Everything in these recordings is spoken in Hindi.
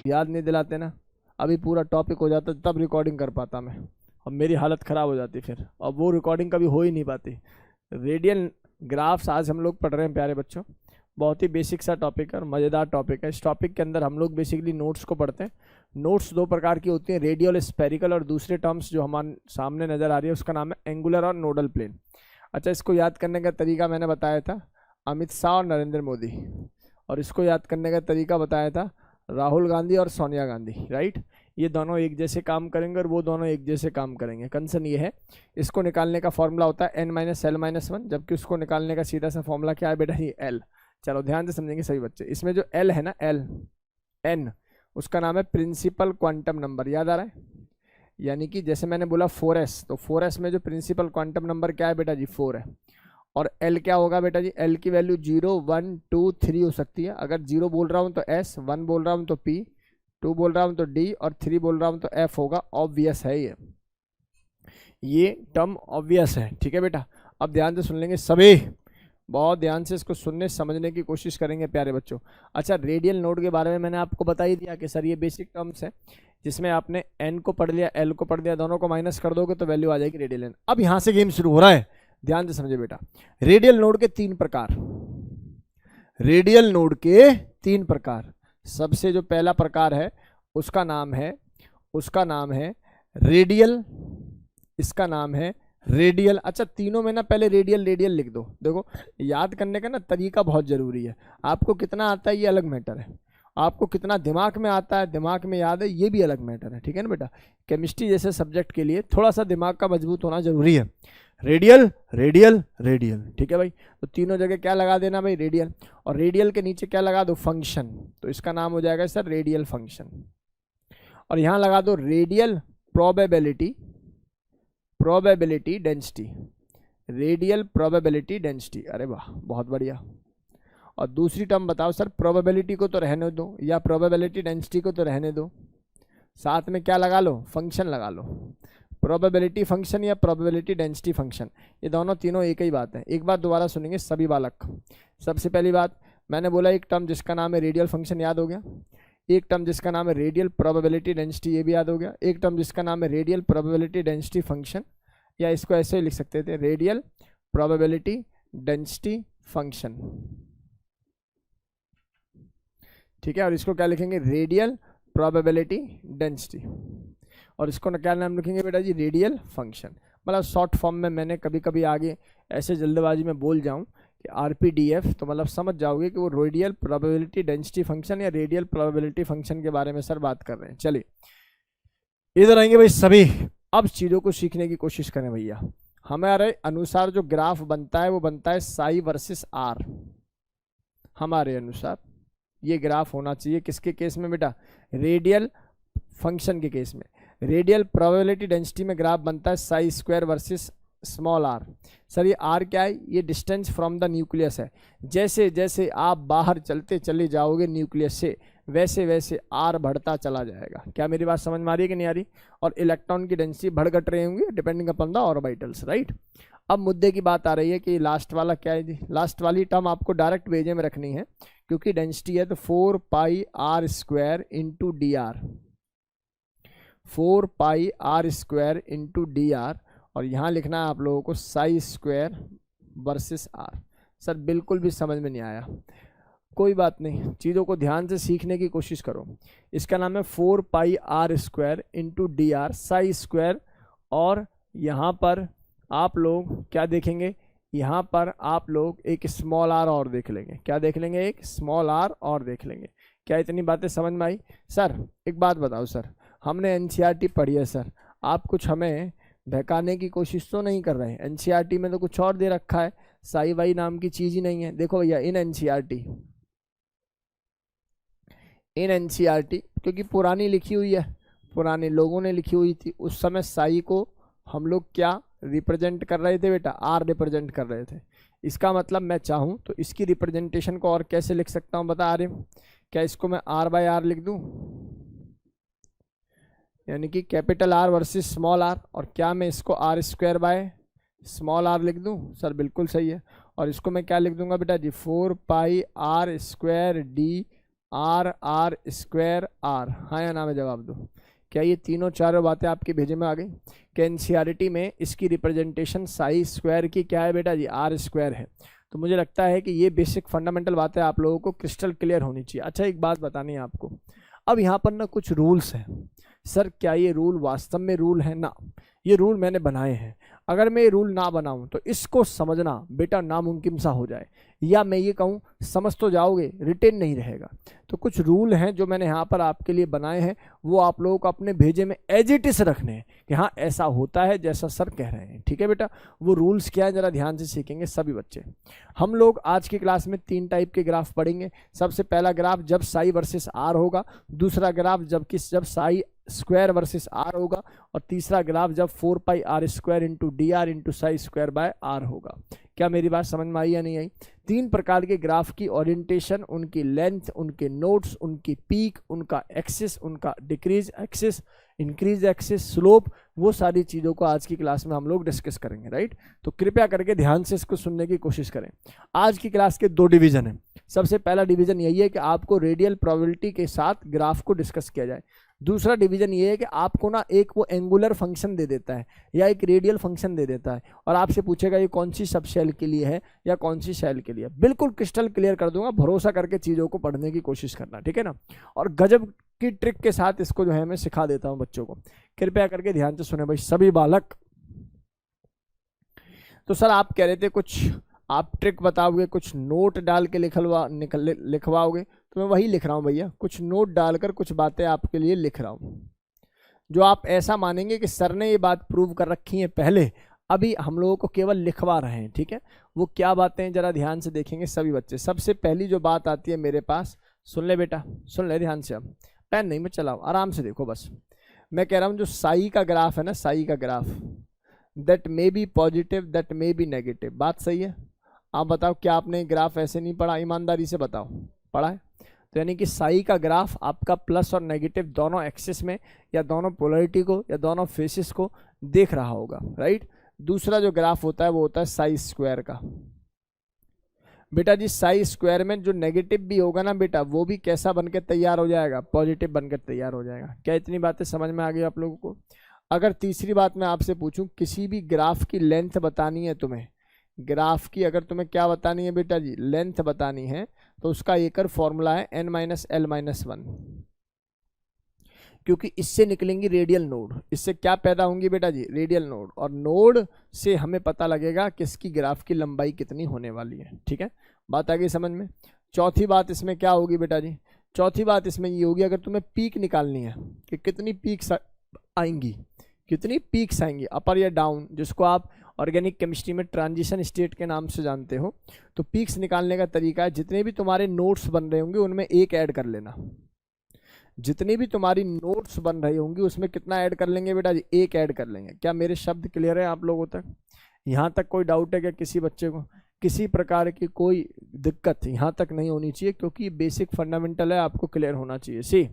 याद नहीं दिलाते ना, अभी पूरा टॉपिक हो जाता तब रिकॉर्डिंग कर पाता मैं, और मेरी हालत ख़राब हो जाती फिर, और वो रिकॉर्डिंग कभी हो ही नहीं पाती। रेडियल ग्राफ्स आज हम लोग पढ़ रहे हैं प्यारे बच्चों, बहुत ही बेसिक सा टॉपिक है और मज़ेदार टॉपिक है। इस टॉपिक के अंदर हम लोग बेसिकली नोट्स को पढ़ते हैं। नोट्स दो प्रकार की होती हैं, रेडियल स्पेरिकल, और दूसरे टर्म्स जो हमारे सामने नज़र आ रही है उसका नाम है एंगुलर और नोडल प्लेन। अच्छा, इसको याद करने का तरीका मैंने बताया था अमित शाह और नरेंद्र मोदी, और इसको याद करने का तरीका बताया था राहुल गांधी और सोनिया गांधी, राइट। ये दोनों एक जैसे काम करेंगे और वो दोनों एक जैसे काम करेंगे। कंसर्न ये है, इसको निकालने का फॉर्मूला होता है n-l-1, जबकि उसको निकालने का सीधा सा फॉर्मूला क्या है बेटा, ये l। चलो ध्यान से समझेंगे सभी बच्चे। इसमें जो l है ना, l n, उसका नाम है प्रिंसिपल क्वांटम नंबर, याद आ रहा है। यानी कि जैसे मैंने बोला 4s, तो 4s में जो प्रिंसिपल क्वांटम नंबर क्या है बेटा जी, 4 है। और l क्या होगा बेटा जी, l की वैल्यू 0 1 2 3 हो सकती है। अगर 0 बोल रहा हूँ तो s, 1 बोल रहा हूँ तो p, 2 बोल रहा हूँ तो d, और 3 बोल रहा हूँ तो f होगा। ऑब्वियस है ये टर्म ऑब्वियस है, ठीक है बेटा। अब ध्यान से सुन लेंगे सभी, बहुत ध्यान से इसको सुनने समझने की कोशिश करेंगे प्यारे बच्चों। अच्छा, रेडियल नोड के बारे में मैंने आपको बता ही दिया कि सर ये बेसिक टर्म्स है, जिसमें आपने n को पढ़ लिया, l को पढ़ लिया, दोनों को माइनस कर दोगे तो वैल्यू आ जाएगी रेडियल n। अब यहाँ से गेम शुरू हो रहा है, ध्यान से समझे बेटा। रेडियल नोड के 3 प्रकार, रेडियल नोड के 3 प्रकार। सबसे जो पहला प्रकार है उसका नाम है रेडियल, इसका नाम है रेडियल। अच्छा, तीनों में ना पहले रेडियल रेडियल लिख दो। देखो, याद करने का ना तरीका बहुत जरूरी है। आपको कितना आता है ये अलग मैटर है, आपको कितना दिमाग में आता है, दिमाग में याद है, ये भी अलग मैटर है, ठीक है ना बेटा। केमिस्ट्री जैसे सब्जेक्ट के लिए थोड़ा सा दिमाग का मजबूत होना जरूरी है। रेडियल रेडियल रेडियल, ठीक है भाई। तो तीनों जगह क्या लगा देना भाई, रेडियल। और रेडियल के नीचे क्या लगा दो, फंक्शन, तो इसका नाम हो जाएगा सर रेडियल फंक्शन। और यहाँ लगा दो radial probability, probability density, radial probability density. अरे वाह, बहुत बढ़िया। और दूसरी टर्म बताओ सर, प्रोबेबिलिटी को तो रहने दो या प्रोबेबिलिटी डेंसिटी को तो रहने दो, साथ में क्या लगा लो, फंक्शन लगा लो। प्रोबेबिलिटी फंक्शन या प्रोबेबिलिटी डेंसिटी फंक्शन, ये दोनों तीनों एक ही बात है। एक बात दोबारा सुनेंगे सभी बालक। सबसे पहली बात, मैंने बोला एक टर्म जिसका नाम है रेडियल फंक्शन, याद हो गया। एक टर्म जिसका नाम है रेडियल प्रोबेबिलिटी डेंसिटी, ये भी याद हो गया। एक टर्म जिसका नाम है रेडियल प्रोबेबिलिटी डेंसिटी फंक्शन, या इसको ऐसे ही लिख सकते थे, रेडियल प्रोबेबिलिटी डेंसिटी फंक्शन, ठीक है। और इसको क्या लिखेंगे, रेडियल प्रोबेबिलिटी डेंसिटी, और इसको क्या नाम लिखेंगे बेटा जी, रेडियल फंक्शन। मतलब शॉर्ट फॉर्म में मैंने कभी कभी आगे ऐसे जल्दबाजी में बोल जाऊं कि RPDF, तो मतलब समझ जाओगे कि वो रेडियल प्रोबेबिलिटी डेंसिटी फंक्शन या रेडियल प्रोबेबिलिटी फंक्शन के बारे में सर बात कर रहे हैं। चलिए इधर आएंगे भाई सभी। अब चीज़ों को सीखने की कोशिश करें भैया। हमारे अनुसार जो ग्राफ बनता है वो बनता है साई वर्सेस आर। हमारे अनुसार ये ग्राफ होना चाहिए किसके केस में बेटा, रेडियल फंक्शन के केस में। रेडियल प्रोबेबिलिटी डेंसिटी में ग्राफ बनता है psi square versus small r. Sir ये आर क्या है, ये डिस्टेंस फ्रॉम द न्यूक्लियस है। जैसे जैसे आप बाहर चलते चले जाओगे न्यूक्लियस से, वैसे वैसे आर बढ़ता चला जाएगा। क्या मेरी बात समझ में आ रही है कि नहीं आ रही। और इलेक्ट्रॉन की डेंसिटी बढ़ घट रही होंगी depending upon the orbitals, right. अब मुद्दे की बात आ रही है कि लास्ट वाला क्या है जी, लास्ट वाली टर्म आपको डायरेक्ट वेजे में रखनी है, क्योंकि डेंसिटी है तो 4 pi r square into d r, 4 pi r square into d r. और यहाँ लिखना है आप लोगों को psi square versus r. Sir बिल्कुल भी समझ में नहीं आया, कोई बात नहीं, चीज़ों को ध्यान से सीखने की कोशिश करो। इसका नाम है 4 pi r square into d r psi square. और यहाँ पर आप लोग क्या देखेंगे, यहाँ पर आप लोग एक स्मॉल आर और देख लेंगे। क्या देख लेंगे, एक स्मॉल आर और देख लेंगे। क्या इतनी बातें समझ में आई। सर एक बात बताओ सर, हमने NCERT पढ़ी है सर, आप कुछ हमें बहकाने की कोशिश तो नहीं कर रहे हैं। NCERT में तो कुछ और दे रखा है, साई वाई नाम की चीज़ ही नहीं है। देखो भैया इन NCERT क्योंकि पुरानी लिखी हुई है, पुराने लोगों ने लिखी हुई थी, उस समय साई को हम लोग क्या रिप्रेजेंट कर रहे थे बेटा, आर रिप्रेजेंट कर रहे थे। इसका मतलब मैं चाहूँ तो इसकी रिप्रेजेंटेशन को और कैसे लिख सकता हूँ बता रहे हूँ। क्या इसको मैं R बाय R लिख दूँ, यानी कि capital R versus small r, और क्या मैं इसको R square by small r लिख दूँ। सर बिल्कुल सही है। और इसको मैं क्या लिख दूंगा बेटा जी, 4 pi R square d r r square r, हाँ या ना में जवाब दो। क्या ये तीनों चारों बातें आपके भेजे में आ गई? क्या एनसीईआरटी में इसकी रिप्रेजेंटेशन साई स्क्वायर की क्या है बेटा जी? आर स्क्वायर है। तो मुझे लगता है कि ये बेसिक फंडामेंटल बातें आप लोगों को क्रिस्टल क्लियर होनी चाहिए। अच्छा, एक बात बतानी है आपको, अब यहाँ पर ना कुछ रूल्स हैं। सर क्या ये रूल वास्तव में रूल है? ना, ये रूल मैंने बनाए हैं। अगर मैं ये रूल ना बनाऊं तो इसको समझना बेटा नामुमकिन सा हो जाए, या मैं ये कहूँ समझ तो जाओगे, रिटेन नहीं रहेगा। तो कुछ रूल हैं जो मैंने यहाँ पर आपके लिए बनाए हैं, वो आप लोगों को अपने भेजे में एज इट इज रखने हैं कि हाँ ऐसा होता है जैसा सर कह रहे हैं। ठीक है बेटा, वो रूल्स क्या है जरा ध्यान से सीखेंगे सभी बच्चे। हम लोग आज की क्लास में 3 टाइप के ग्राफ पढ़ेंगे। सबसे पहला ग्राफ जब साई वर्सेस आर होगा, दूसरा ग्राफ जब साई स्क्वायर वर्सेस आर होगा, और तीसरा ग्राफ जब 4 pi r square into d r into psi square by r होगा। क्या मेरी बात समझ में आई या नहीं आई? 3 प्रकार के ग्राफ की ओरिएंटेशन, उनकी लेंथ, उनके नोड्स, उनकी पीक, उनका एक्सिस, उनका decrease axis, increase axis, slope, वो सारी चीज़ों को आज की क्लास में हम लोग डिस्कस करेंगे। राइट, तो कृपया करके ध्यान से इसको सुनने की कोशिश करें। आज की क्लास के 2 डिवीजन हैं। सबसे पहला डिवीजन यही है कि आपको रेडियल प्रोबेबिलिटी के साथ ग्राफ को डिस्कस किया जाए। दूसरा डिवीजन ये है कि आपको ना एक वो एंगुलर फंक्शन दे देता है या एक रेडियल फंक्शन दे देता है, और आपसे पूछेगा ये कौन सी सब शेल के लिए है या कौन सी शेल के लिए। बिल्कुल क्रिस्टल क्लियर कर दूंगा, भरोसा करके चीज़ों को पढ़ने की कोशिश करना, ठीक है ना। और गजब की ट्रिक के साथ इसको जो है मैं सिखा देता हूँ बच्चों को। कृपया करके ध्यान से सुने भाई सभी बालक। तो सर आप कह रहे थे कुछ आप ट्रिक बताओगे, कुछ नोट डाल के लिखवाओगे, तो मैं वही लिख रहा हूँ भैया। कुछ नोट डालकर कुछ बातें आपके लिए लिख रहा हूँ जो आप ऐसा मानेंगे कि सर ने ये बात प्रूव कर रखी है पहले, अभी हम लोगों को केवल लिखवा रहे हैं। ठीक है, वो क्या बातें हैं जरा ध्यान से देखेंगे सभी बच्चे। सबसे पहली जो बात आती है मेरे पास, सुन ले बेटा, सुन ले ध्यान से। अब पेन नहीं में चलाओ, आराम से देखो बस। मैं कह रहा हूँ जो साई का ग्राफ है ना, साई का graph, that may be positive, that may be negative. बात सही है? आप बताओ, क्या आपने ग्राफ ऐसे नहीं पढ़ा? ईमानदारी से बताओ, पढ़ा है? तो यानी कि साई का ग्राफ आपका प्लस और नेगेटिव दोनों एक्सिस में या दोनों पोलरिटी को या दोनों फेसिस को देख रहा होगा। राइट, दूसरा जो ग्राफ होता है वो होता है साई स्क्वायर का। बेटा जी साई स्क्वायर में जो नेगेटिव भी होगा ना बेटा, वो भी कैसा बनकर तैयार हो जाएगा? पॉजिटिव बनकर तैयार हो जाएगा। क्या इतनी बातें समझ में आ गई आप लोगों को? अगर तीसरी बात मैं आपसे पूछूं, किसी भी ग्राफ की लेंथ बतानी है तुम्हें, ग्राफ की अगर तुम्हें क्या बतानी है बेटा जी, लेंथ बतानी है, तो उसका एक फॉर्मूला है n-l-1, क्योंकि इससे निकलेंगी रेडियल नोड। इससे क्या पैदा होंगी बेटा जी? रेडियल नोड, और नोड से हमें पता लगेगा कि इसकी ग्राफ की लंबाई कितनी होने वाली है। ठीक है, बात आ गई समझ में? चौथी बात इसमें क्या होगी बेटा जी? चौथी बात इसमें ये होगी, अगर तुम्हें पीक निकालनी है कि कितनी पीक्स आएंगी, कितनी पीक्स आएंगी, अपर या डाउन, जिसको आप ऑर्गेनिक केमिस्ट्री में ट्रांजिशन स्टेट के नाम से जानते हो। तो पीक्स निकालने का तरीका है, जितने भी तुम्हारे नोट्स बन रहे होंगे उनमें एक ऐड कर लेना। जितनी भी तुम्हारी नोट्स बन रही होंगी उसमें कितना ऐड कर लेंगे बेटा जी? एक ऐड कर लेंगे। क्या मेरे शब्द क्लियर है आप लोगों तक? यहाँ तक कोई डाउट है क्या किसी बच्चे को? किसी प्रकार की कोई दिक्कत यहाँ तक नहीं होनी चाहिए, क्योंकि बेसिक फंडामेंटल है, आपको क्लियर होना चाहिए। सी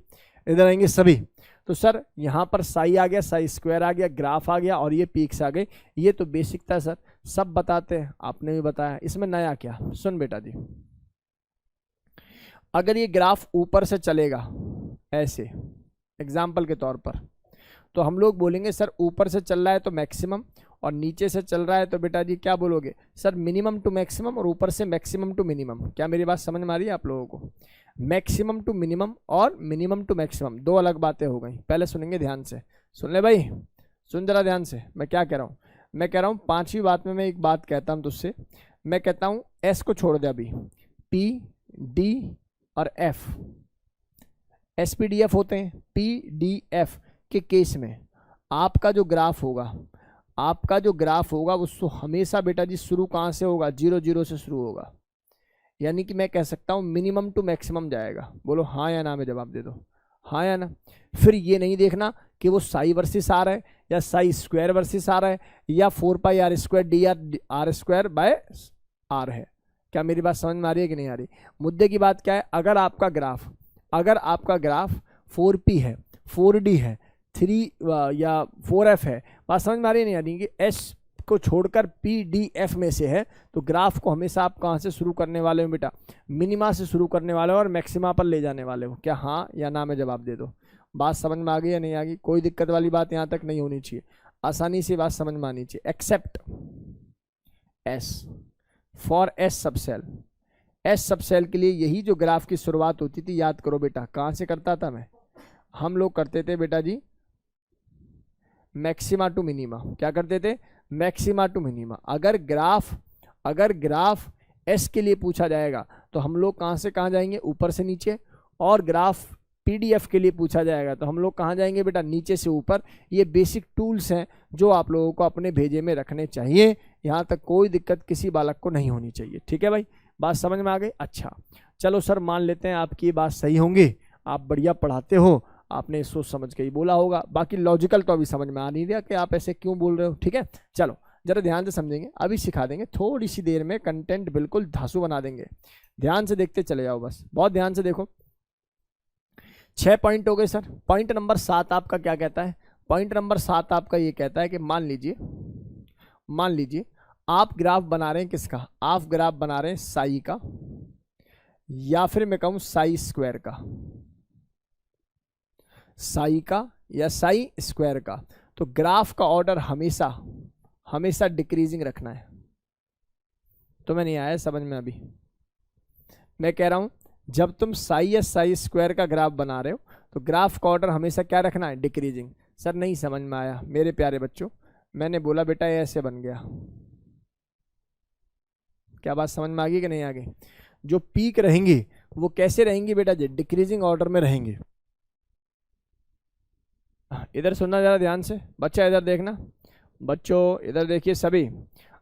इधर आएंगे सभी। तो सर यहाँ पर साई आ गया, साई स्क्वायर आ गया, ग्राफ आ गया, और ये पीक्स आ गए। ये तो बेसिक था सर, सब बताते हैं, आपने भी बताया। इसमें नया क्या? सुन बेटा जी, अगर ये ग्राफ ऊपर से चलेगा ऐसे, एग्जाम्पल के तौर पर, तो हम लोग बोलेंगे सर ऊपर से चल रहा है तो मैक्सिमम, और नीचे से चल रहा है तो बेटा जी क्या बोलोगे? सर मिनिमम टू मैक्सिमम, और ऊपर से मैक्सिमम टू मिनिमम। क्या मेरी बात समझ में आ रही है आप लोगों को? मैक्सिमम टू मिनिमम और मिनिमम टू मैक्सिमम, दो अलग बातें हो गई। पहले सुनेंगे ध्यान से, सुन ले भाई, सुन जरा ध्यान से। मैं क्या कह रहा हूँ? मैं कह रहा हूँ पांचवी बात में मैं एक बात कहता हूँ तुझसे। मैं कहता हूँ एस को छोड़ दे अभी, पी डी और F, S P D F होते हैं। पी डी एफ के केस में आपका जो ग्राफ होगा, आपका जो ग्राफ होगा वो हमेशा बेटा जी शुरू कहाँ से होगा? 0 0 से शुरू होगा। यानी कि मैं कह सकता हूँ मिनिमम टू मैक्सिमम जाएगा। बोलो हाँ या ना में जवाब दे दो, हाँ या ना। फिर ये नहीं देखना कि वो साई वर्सेस आर है या साई स्क्वायर वर्सेस आर है या 4 pi r square d r square by r है। क्या मेरी बात समझ में आ रही है कि नहीं आ रही? मुद्दे की बात क्या है? अगर आपका ग्राफ 4P है, 4D है, 3 या 4F है, बात समझ में आ रही है नहीं आ रही? कि एस को छोड़कर PDF में से है, तो ग्राफ को हमेशा आप कहाँ से शुरू करने वाले हो बेटा? मिनिमा से शुरू करने वाले हो और मैक्सिमा पर ले जाने वाले हो। क्या हाँ या ना में जवाब दे दो। बात समझ में आ गई या नहीं आ गई? कोई दिक्कत वाली बात यहाँ तक नहीं होनी चाहिए, आसानी से बात समझ में आनी चाहिए। एक्सेप्ट S फॉर S सब सेल। S सब सेल के लिए यही जो ग्राफ की शुरुआत होती थी, याद करो बेटा, कहाँ से करता था मैं? हम लोग करते थे बेटा जी मैक्सिमा टू मिनिमा। क्या करते थे? Maxima to minima. अगर ग्राफ S के लिए पूछा जाएगा तो हम लोग कहाँ से कहाँ जाएंगे? ऊपर से नीचे। और ग्राफ PDF के लिए पूछा जाएगा तो हम लोग कहाँ जाएंगे बेटा? नीचे से ऊपर। ये बेसिक टूल्स हैं जो आप लोगों को अपने भेजे में रखने चाहिए। यहाँ तक कोई दिक्कत किसी बालक को नहीं होनी चाहिए। ठीक है भाई, बात समझ में आ गई? अच्छा चलो सर, मान लेते हैं आपकी ये बात सही होंगी, आप बढ़िया पढ़ाते हो, आपने सोच समझ के ही बोला होगा। बाकी लॉजिकल तो अभी समझ में आ नहीं रहा कि आप ऐसे क्यों बोल रहे हो। ठीक है, चलो जरा ध्यान से समझेंगे, अभी सिखा देंगे, थोड़ी सी देर में कंटेंट बिल्कुल धांसू बना देंगे। ध्यान से देखते चले जाओ, बस बहुत ध्यान से देखो। 6 पॉइंट हो गए सर। पॉइंट नंबर 7 आपका क्या कहता है? पॉइंट नंबर 7 आपका ये कहता है कि मान लीजिए आप ग्राफ बना रहे हैं किसका? आप ग्राफ बना रहे हैं साई का, या फिर मैं कहूं साई स्क्वायर का, साई का या साई स्क्वायर का। तो ग्राफ का ऑर्डर हमेशा डिक्रीजिंग रखना है। तो मैं नहीं आया समझ में अभी? मैं कह रहा हूं जब तुम साई या साई स्क्वायर का ग्राफ बना रहे हो तो ग्राफ का ऑर्डर हमेशा क्या रखना है? डिक्रीजिंग। सर नहीं समझ में आया मेरे प्यारे बच्चों, मैंने बोला बेटा ये ऐसे बन गया। क्या बात समझ में आ गई कि नहीं आ गई? जो पीक रहेंगी वो कैसे रहेंगी बेटा जी? डिक्रीजिंग ऑर्डर में रहेंगी। इधर सुनना जरा ध्यान से बच्चा, इधर देखना बच्चों, इधर देखिए सभी।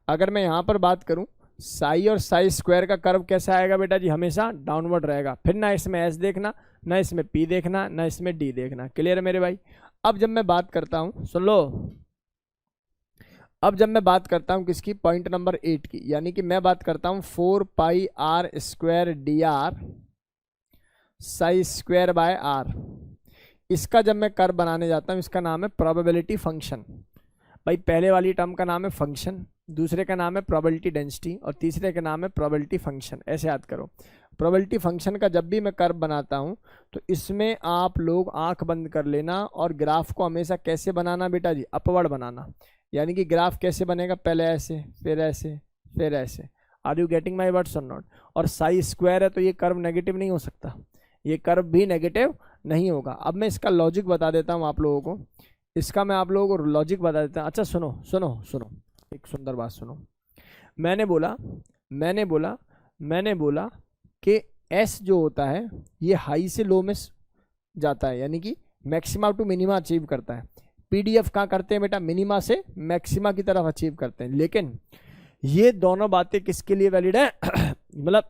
अगर मैं यहाँ पर बात करूँ साई और साई स्क्वायर का कर्व कैसा आएगा बेटा जी? हमेशा डाउनवर्ड रहेगा। फिर ना इसमें S देखना, ना इसमें P देखना, ना इसमें D देखना। क्लियर है मेरे भाई? अब जब मैं बात करता हूँ, सुन लो, अब जब मैं बात करता हूँ किसकी? पॉइंट नंबर 8 की, यानी कि मैं बात करता हूँ 4πr² dr Sai square bye R। इसका जब मैं कर्व बनाने जाता हूँ, इसका नाम है प्रोबेबिलिटी फंक्शन। भाई पहले वाली टर्म का नाम है फंक्शन, दूसरे का नाम है प्रोबेबिलिटी डेंसिटी, और तीसरे का नाम है प्रोबेबिलिटी फंक्शन। ऐसे याद करो। प्रोबेबिलिटी फंक्शन का जब भी मैं कर्व बनाता हूँ तो इसमें आप लोग आंख बंद कर लेना और ग्राफ को हमेशा कैसे बनाना बेटा जी? अपवर्ड बनाना। यानी कि ग्राफ कैसे बनेगा? पहले ऐसे, फिर ऐसे, फिर ऐसे। Are you getting my words और नॉट? और साई स्क्वायर है तो ये कर्व नेगेटिव नहीं हो सकता, ये कर्व भी नेगेटिव नहीं होगा। अब मैं इसका लॉजिक बता देता हूँ आप लोगों को, इसका मैं आप लोगों को लॉजिक बता देता हूँ। अच्छा सुनो सुनो सुनो, एक सुंदर बात सुनो। मैंने बोला कि S जो होता है ये हाई से लो में जाता है, यानी कि मैक्सिमा टू मिनिमा अचीव करता है। PDF कहाँ करते हैं बेटा? मिनिमा से मैक्सिमा की तरफ अचीव करते हैं। लेकिन ये दोनों बातें किसके लिए वैलिड है? मतलब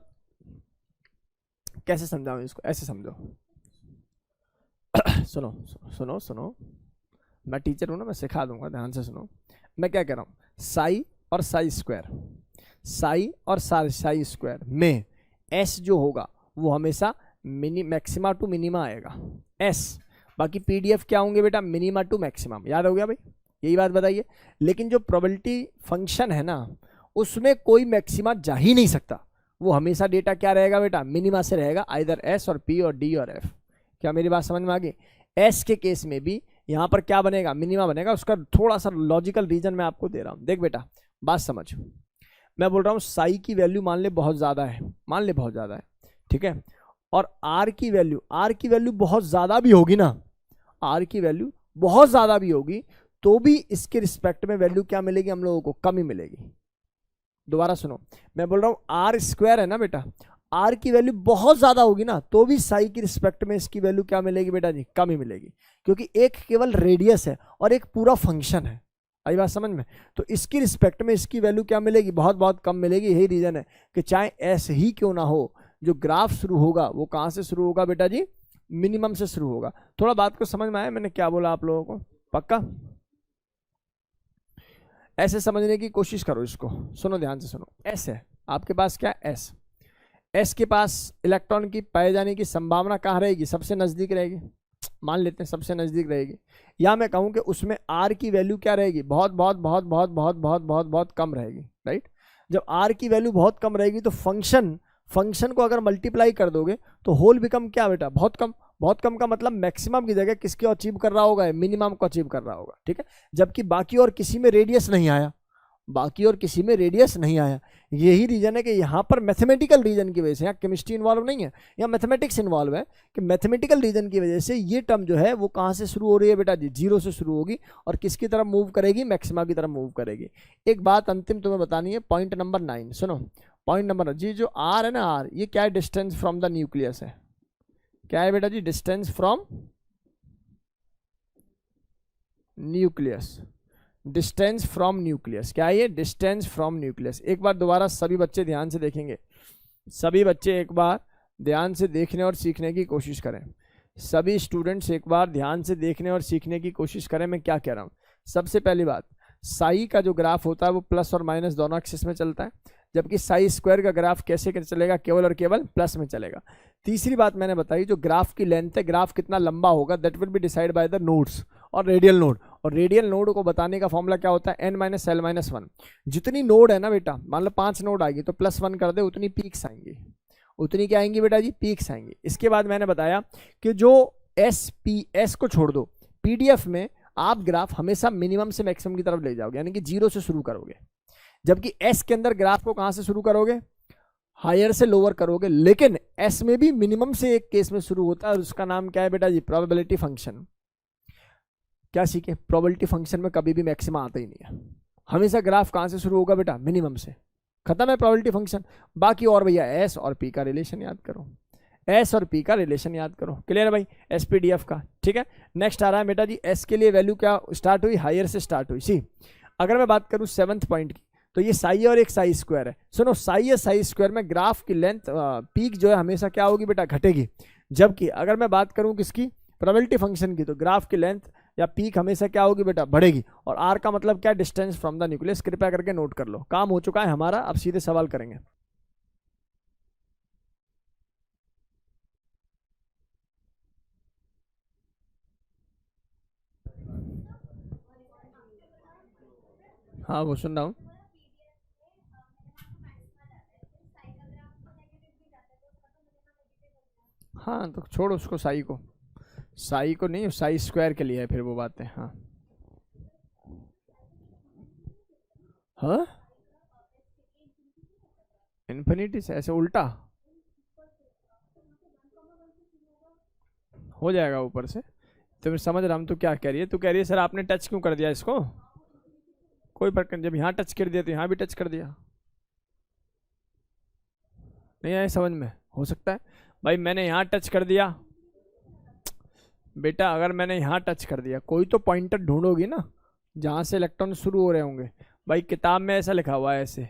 कैसे समझाऊं इसको? ऐसे समझो। सुनो सुनो सुनो, मैं टीचर हूं ना, मैं सिखा दूंगा, ध्यान से सुनो। मैं क्या कह रहा हूं? साई और साई स्क्वायर, साई और साई स्क्वायर में S जो होगा वो हमेशा मैक्सिमा टू मिनिमा आएगा S। बाकी PDF क्या होंगे बेटा? Minima to maximum. याद हो गया भाई? यही बात बताइए। लेकिन जो प्रोबेबिलिटी फंक्शन है ना, उसमें कोई मैक्सिमा जा ही नहीं सकता, वो हमेशा डेटा क्या रहेगा बेटा? मिनिमा से रहेगा, आइदर S और P और D और F। क्या मेरी बात समझ में आ गई? S के केस में भी यहाँ पर क्या बनेगा? मिनिमा बनेगा। उसका थोड़ा सा लॉजिकल रीजन मैं आपको दे रहा हूँ। देख बेटा बात समझ, मैं बोल रहा हूँ साई की वैल्यू मान ले बहुत ज़्यादा है, मान ले बहुत ज़्यादा है, ठीक है, और R की वैल्यू बहुत ज़्यादा भी होगी ना, R की वैल्यू बहुत ज़्यादा भी होगी तो भी इसके रिस्पेक्ट में वैल्यू क्या मिलेगी हम लोगों को? कम ही मिलेगी। दोबारा सुनो, मैं बोल रहा हूँ R स्क्वायर है ना बेटा, R की वैल्यू बहुत ज़्यादा होगी ना तो भी साई की रिस्पेक्ट में इसकी वैल्यू क्या मिलेगी बेटा जी? कम ही मिलेगी, क्योंकि एक केवल रेडियस है और एक पूरा फंक्शन है। आई बात समझ में? तो इसकी रिस्पेक्ट में इसकी वैल्यू क्या मिलेगी? बहुत बहुत कम मिलेगी। यही रीजन है कि चाहे S ही क्यों ना हो, जो ग्राफ शुरू होगा वो कहाँ से शुरू होगा बेटा जी? मिनिमम से शुरू होगा। थोड़ा बात को समझ में आया मैंने क्या बोला आप लोगों को? पक्का ऐसे समझने की कोशिश करो इसको। सुनो ध्यान से सुनो। S है आपके पास, क्या S के पास इलेक्ट्रॉन की पाए जाने की संभावना कहाँ रहेगी? सबसे नजदीक रहेगी। मान लेते हैं सबसे नज़दीक रहेगी, या मैं कहूँ कि उसमें आर की वैल्यू क्या रहेगी, बहुत बहुत बहुत बहुत बहुत बहुत बहुत बहुत कम रहेगी, राइट। जब आर की वैल्यू बहुत कम रहेगी तो फंक्शन को अगर मल्टीप्लाई कर दोगे तो होल बिकम क्या बेटा, बहुत कम। बहुत कम का मतलब मैक्सिमम की जगह किसको अचीव कर रहा होगा, मिनिमम को अचीव कर रहा होगा, ठीक है। जबकि बाकी और किसी में रेडियस नहीं आया, बाकी और किसी में रेडियस नहीं आया। यही रीजन है कि यहाँ पर मैथमेटिकल रीजन की वजह से, यहाँ केमिस्ट्री इन्वॉल्व नहीं है, यहाँ मैथमेटिक्स इन्वॉल्व है, कि मैथमेटिकल रीजन की वजह से ये टर्म जो है वो कहाँ से शुरू हो रही है बेटा जी, 0 से शुरू होगी और किसकी तरफ मूव करेगी, मैक्सिमा की तरफ मूव करेगी। एक बात अंतिम तुम्हें बतानी है, पॉइंट नंबर 9 सुनो। पॉइंट नंबर जी, जो आर है ना, आर ये क्या है, डिस्टेंस फ्रॉम द न्यूक्लियस है। क्या है बेटा जी, distance from nucleus. Distance from nucleus क्या है ये, डिस्टेंस फ्रॉम न्यूक्लियस। एक बार दोबारा सभी बच्चे ध्यान से देखेंगे, सभी बच्चे एक बार ध्यान से देखने और सीखने की कोशिश करें। सभी स्टूडेंट्स एक बार ध्यान से देखने और सीखने की कोशिश करें मैं क्या कह रहा हूँ। सबसे पहली बात, साई का जो ग्राफ होता है वो प्लस और माइनस दोनों एक्सिस में चलता है, जबकि साई स्क्वायर का ग्राफ कैसे चलेगा, केवल और केवल प्लस में चलेगा। तीसरी बात मैंने बताई, जो ग्राफ की लेंथ है, ग्राफ कितना लंबा होगा, that will be decide by the nodes और रेडियल नोड। और रेडियल नोड को बताने का फॉर्मूला क्या होता है, n माइनस एल माइनस 1। जितनी नोड है ना बेटा, मान लो 5 नोड आएगी तो +1 कर दे, उतनी पीक्स आएंगी। उतनी क्या आएंगी बेटा जी, पीक्स आएंगी। इसके बाद मैंने बताया कि जो एस को छोड़ दो, पीडीएफ में आप ग्राफ हमेशा मिनिमम से मैक्सिमम की तरफ ले जाओगे, यानी कि 0 से शुरू करोगे, जबकि एस के अंदर ग्राफ को कहां से शुरू करोगे, हायर से लोअर करोगे। लेकिन एस में भी मिनिमम से एक केस में शुरू होता है और उसका नाम क्या है बेटा जी, प्रोबेबिलिटी फंक्शन। क्या सीखे, प्रोबेबिलिटी फंक्शन में कभी भी मैक्सिमा आता ही नहीं है, हमेशा ग्राफ कहां से शुरू होगा बेटा, मिनिमम से। खत्म है प्रोबेबिलिटी फंक्शन। बाकी और भैया एस और पी का रिलेशन याद करो, एस और पी का रिलेशन याद करो। क्लियर है भाई, एसपीडीएफ का, ठीक है। नेक्स्ट आ रहा है बेटा जी, एस के लिए वैल्यू क्या स्टार्ट हुई, हायर से स्टार्ट हुई। सी अगर मैं बात करूं 7th पॉइंट की, तो ये साई और एक साई स्क्वायर है। सुनो, साई या साई स्क्वायर में ग्राफ की लेंथ पीक जो है हमेशा क्या होगी बेटा, घटेगी। जबकि अगर मैं बात करूं किसकी, प्रोबेबिलिटी फंक्शन की, तो ग्राफ की लेंथ या पीक हमेशा क्या होगी बेटा, बढ़ेगी। और आर का मतलब क्या, डिस्टेंस फ्रॉम द न्यूक्लियस। कृपया करके नोट कर लो, काम हो चुका है हमारा, अब सीधे सवाल करेंगे। हाँ वो सुन रहा हूँ। हाँ तो छोड़ उसको, साई को, साई को नहीं, साई स्क्वायर के लिए है फिर वो बातें। हाँ हाँ, इन्फिनिटी से ऐसे उल्टा हो जाएगा ऊपर से। तो मैं समझ रहा हूँ तू क्या कह रही है। तू कह रही है सर आपने टच क्यों कर दिया इसको, कोई फर्क नहीं, जब यहाँ टच कर दिया तो यहाँ भी टच कर दिया। नहीं आए समझ में, हो सकता है भाई मैंने यहाँ टच कर दिया बेटा, अगर मैंने यहाँ टच कर दिया, कोई तो पॉइंटर ढूंढोगी ना जहाँ से इलेक्ट्रॉन शुरू हो रहे होंगे। भाई किताब में ऐसा लिखा हुआ है, ऐसे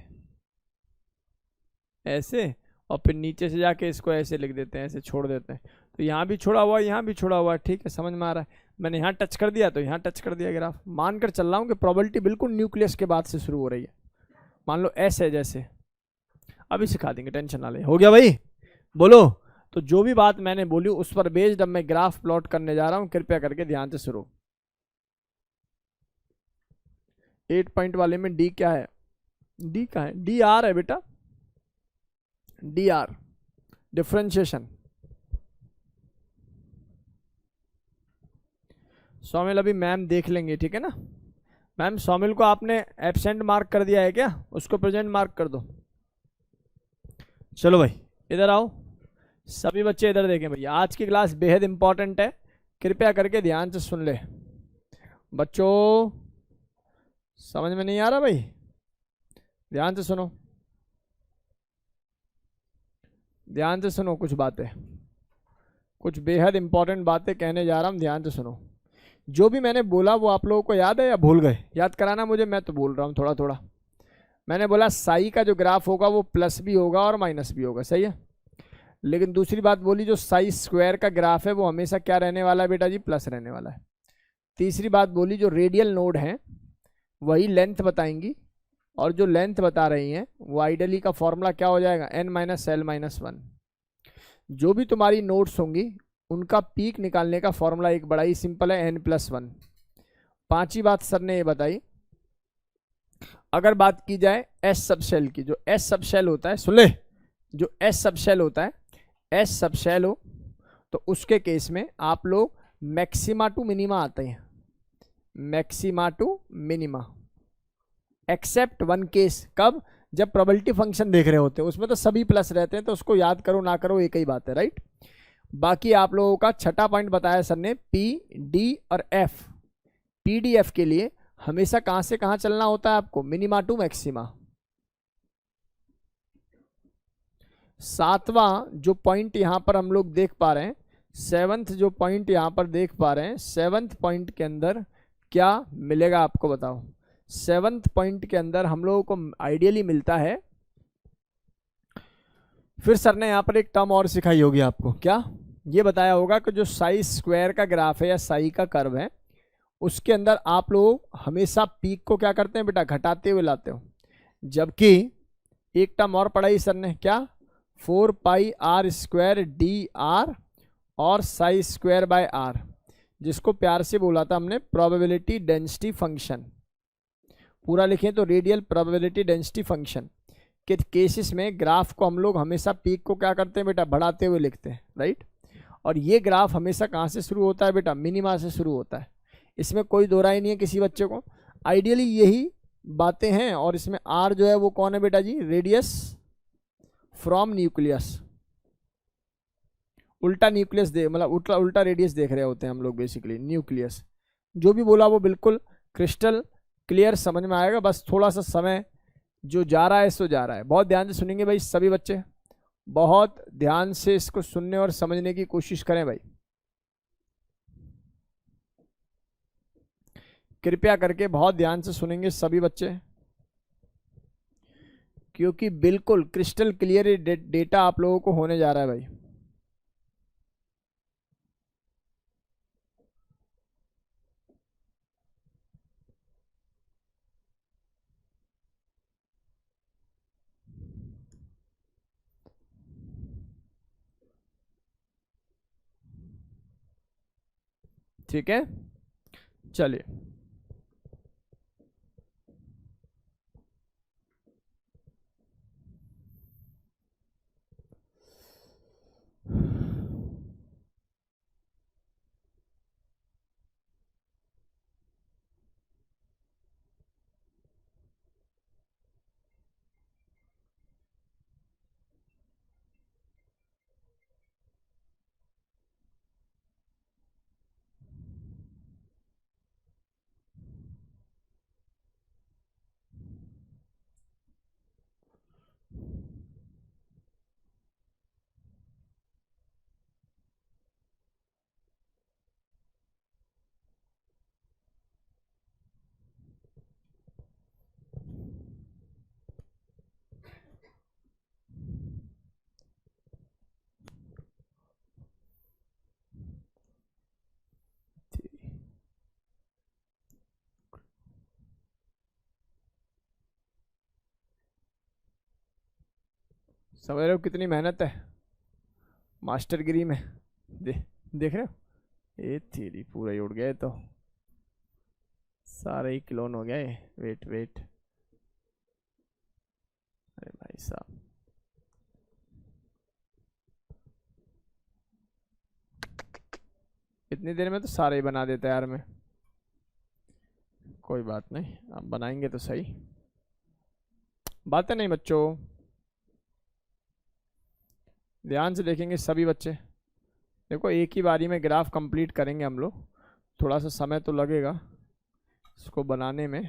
ऐसे, और फिर नीचे से जाके इसको ऐसे लिख देते हैं, ऐसे छोड़ देते हैं। तो यहाँ भी छोड़ा हुआ है, यहाँ भी छोड़ा हुआ है, ठीक है, समझ में आ रहा है। मैंने यहाँ टच कर दिया तो यहाँ टच कर दिया ग्राफ। मानकर चल रहा हूँ कि प्रोबेबिलिटी बिल्कुल न्यूक्लियस के बाद से शुरू हो रही है। मान लो ऐसे, जैसे अभी सिखा देंगे, टेंशन ना ले। हो गया भाई, बोलो। तो जो भी बात मैंने बोली उस पर बेस्ड अब मैं ग्राफ प्लॉट करने जा रहा हूँ, कृपया करके ध्यान से सुनो। 8 पॉइंट वाले में डी क्या है, डी का है, डी आर है बेटा, डी आर डिफरेंशिएशन। सौमिल अभी मैम देख लेंगे, ठीक है ना। मैम सौमिल को आपने एब्सेंट मार्क कर दिया है क्या, उसको प्रेजेंट मार्क कर दो। चलो भाई इधर आओ, सभी बच्चे इधर देखें भैया, आज की क्लास बेहद इंपॉर्टेंट है, कृपया करके ध्यान से सुन ले। बच्चों समझ में नहीं आ रहा भाई, ध्यान से सुनो, ध्यान से सुनो। कुछ बातें, कुछ बेहद इंपॉर्टेंट बातें कहने जा रहा हूँ, ध्यान से सुनो। जो भी मैंने बोला वो आप लोगों को याद है या भूल गए, याद कराना मुझे, मैं तो बोल रहा हूँ थोड़ा थोड़ा। मैंने बोला साई का जो ग्राफ होगा वो प्लस भी होगा और माइनस भी होगा, सही है। लेकिन दूसरी बात बोली, जो साई स्क्वायर का ग्राफ है वो हमेशा क्या रहने वाला है बेटा जी, प्लस रहने वाला है। तीसरी बात बोली, जो रेडियल नोड हैं वही लेंथ बताएंगी, और जो लेंथ बता रही हैं वो आइडियली का फॉर्मूला क्या हो जाएगा, n माइनस एल माइनस 1। जो भी तुम्हारी नोट्स होंगी उनका पीक निकालने का फॉर्मूला एक बड़ा ही सिंपल है, n+1। पांचवी बात सर ने ये बताई, अगर बात की जाए एस सब शेल की, जो एस सब शेल होता है, सुन ले, जो एस सब शेल होता है, एस सब शेल हो तो उसके केस में आप लोग मैक्सिमा टू मिनिमा आते हैं, maxima to minima, except one case. कब? जब प्रोबेबिलिटी फंक्शन देख रहे होते हैं, उसमें तो सभी प्लस रहते हैं, तो उसको याद करो ना करो एक ही बात है, राइट। बाकी आप लोगों का छठा पॉइंट बताया सर ने, पी डी और एफ। पी डी एफ के लिए हमेशा कहां से कहां चलना होता है आपको? Minima to maxima. सातवां जो पॉइंट यहां पर हम लोग देख पा रहे हैं, सेवंथ जो पॉइंट यहां पर देख पा रहे हैं, सेवंथ पॉइंट के अंदर क्या मिलेगा आपको बताओ? सेवंथ पॉइंट के अंदर हम लोगों को आइडियली मिलता है, फिर सर ने यहां पर एक टर्म और सिखाई होगी आपको, क्या ये बताया होगा कि जो साई स्क्वायर का ग्राफ है या साई का कर्व है, उसके अंदर आप लोग हमेशा पीक को क्या करते हैं बेटा? घटाते हुए लाते हो। जबकि एक टर्म और पढ़ाई सर ने, क्या? 4πr² dr और साई स्क्वायर बाय आर, जिसको प्यार से बोला था हमने प्रोबेबिलिटी डेंसिटी फंक्शन। पूरा लिखें तो रेडियल प्रोबेबिलिटी डेंसिटी फंक्शन के केसेस में ग्राफ को हम लोग हमेशा पीक को क्या करते हैं बेटा? बढ़ाते हुए लिखते हैं, राइट। और ये ग्राफ हमेशा कहाँ से शुरू होता है बेटा? मिनिमा से शुरू होता है, इसमें कोई दो राय नहीं है किसी बच्चे को। आइडियली यही बातें हैं। और इसमें आर जो है वो कौन है बेटा जी? Radius from nucleus. उल्टा न्यूक्लियस दे, मतलब उल्टा उल्टा रेडियस देख रहे होते हैं हम लोग बेसिकली, न्यूक्लियस। जो भी बोला वो बिल्कुल क्रिस्टल क्लियर समझ में आएगा, बस थोड़ा सा समय जो जा रहा है सो जा रहा है। बहुत ध्यान से सुनेंगे भाई सभी बच्चे, बहुत ध्यान से इसको सुनने और समझने की कोशिश करें भाई, कृपया करके बहुत ध्यान से सुनेंगे सभी बच्चे, क्योंकि बिल्कुल क्रिस्टल क्लियर डेटा आप लोगों को होने जा रहा है भाई। ठीक है, चलिए। समझ रहे हो कितनी मेहनत है मास्टरगिरी में? देख रहे हो, ये थीरी पूरा ही उड़ गए, तो सारे ही क्लोन हो गए। वेट वेट, अरे भाई साहब, इतनी देर में तो सारे ही बना देता यार मैं। कोई बात नहीं, अब बनाएंगे तो सही। बातें नहीं बच्चों, ध्यान से देखेंगे सभी बच्चे। देखो एक ही बारी में ग्राफ कंप्लीट करेंगे हम लोग, थोड़ा सा समय तो लगेगा इसको बनाने में।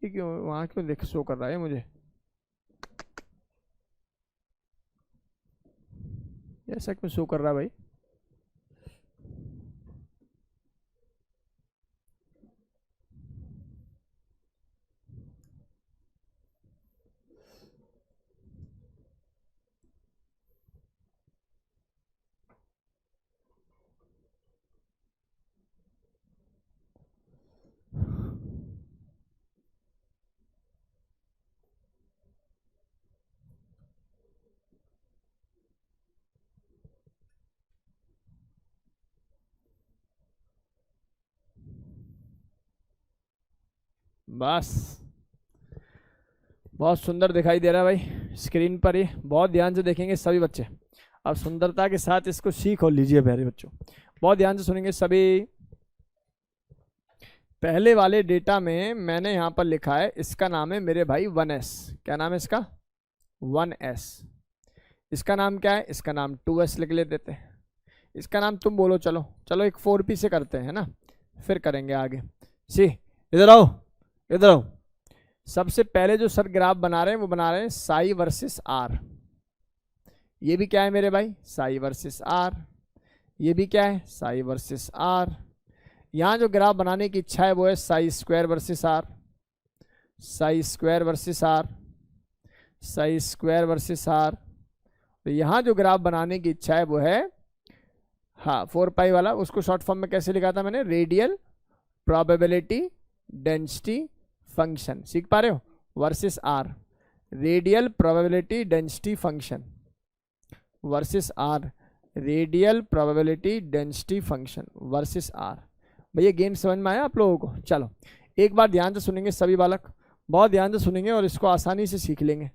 ये क्यों वहाँ क्यों देख शो कर रहा है मुझे? ऐसा क्यों शो कर रहा है भाई? बस बहुत सुंदर दिखाई दे रहा है भाई स्क्रीन पर, ये बहुत ध्यान से देखेंगे सभी बच्चे। अब सुंदरता के साथ इसको सीख और लीजिए प्यारे बच्चों, बहुत ध्यान से सुनेंगे सभी। पहले वाले डेटा में मैंने यहाँ पर लिखा है, इसका नाम है मेरे भाई 1s। क्या नाम है इसका? 1s। इसका नाम क्या है? इसका नाम 2s लिख ले देते हैं। इसका नाम तुम बोलो, चलो चलो एक 4p से करते हैं ना, फिर करेंगे आगे। सी इधर आओ, इधर आओ। सबसे पहले जो सर ग्राफ बना रहे हैं वो बना रहे हैं साई वर्सेस आर। ये भी क्या है मेरे भाई? Psi versus r. ये भी क्या है? Psi versus r. यहाँ जो ग्राफ बनाने की इच्छा है वो है psi square versus r, psi square versus r, psi square versus r. तो यहाँ जो ग्राफ बनाने की इच्छा है वो है, हाँ 4 पाई वाला। उसको शॉर्ट फॉर्म में कैसे लिखा था मैंने? Radial probability density function. सीख पा रहे हो? Versus r, radial probability density function versus r, radial probability density function versus r. भैया गेम समझ में आया आप लोगों को? चलो एक बार ध्यान से सुनेंगे सभी बालक, बहुत ध्यान से सुनेंगे और इसको आसानी से सीख लेंगे।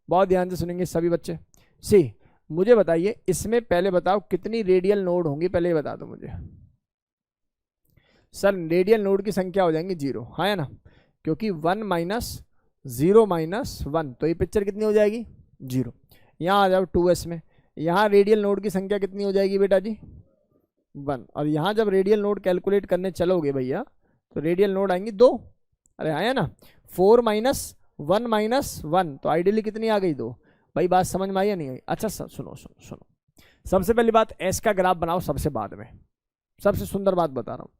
बहुत ध्यान से सुनेंगे सभी बच्चे। सी मुझे बताइए, इसमें पहले बताओ कितनी रेडियल नोड होंगी? पहले बता दो मुझे। सर रेडियल नोड की संख्या हो जाएंगी 0, हाँ या ना? क्योंकि 1 - 0 - 1, तो ये पिक्चर कितनी हो जाएगी? 0। यहाँ आ जाओ 2s में, यहाँ रेडियल नोड की संख्या कितनी हो जाएगी बेटा जी? 1। और यहाँ जब रेडियल नोड कैलकुलेट करने चलोगे भैया तो रेडियल नोड आएंगी 2। अरे आया ना? 4 - 1 - 1, तो आइडियली कितनी आ गई? 2। भाई बात समझ में आई या नहीं आई? अच्छा सर सुनो सुनो सुनो, सबसे पहली बात एस का ग्राफ बनाओ सबसे बाद में। सबसे सुंदर बात बता रहा हूँ,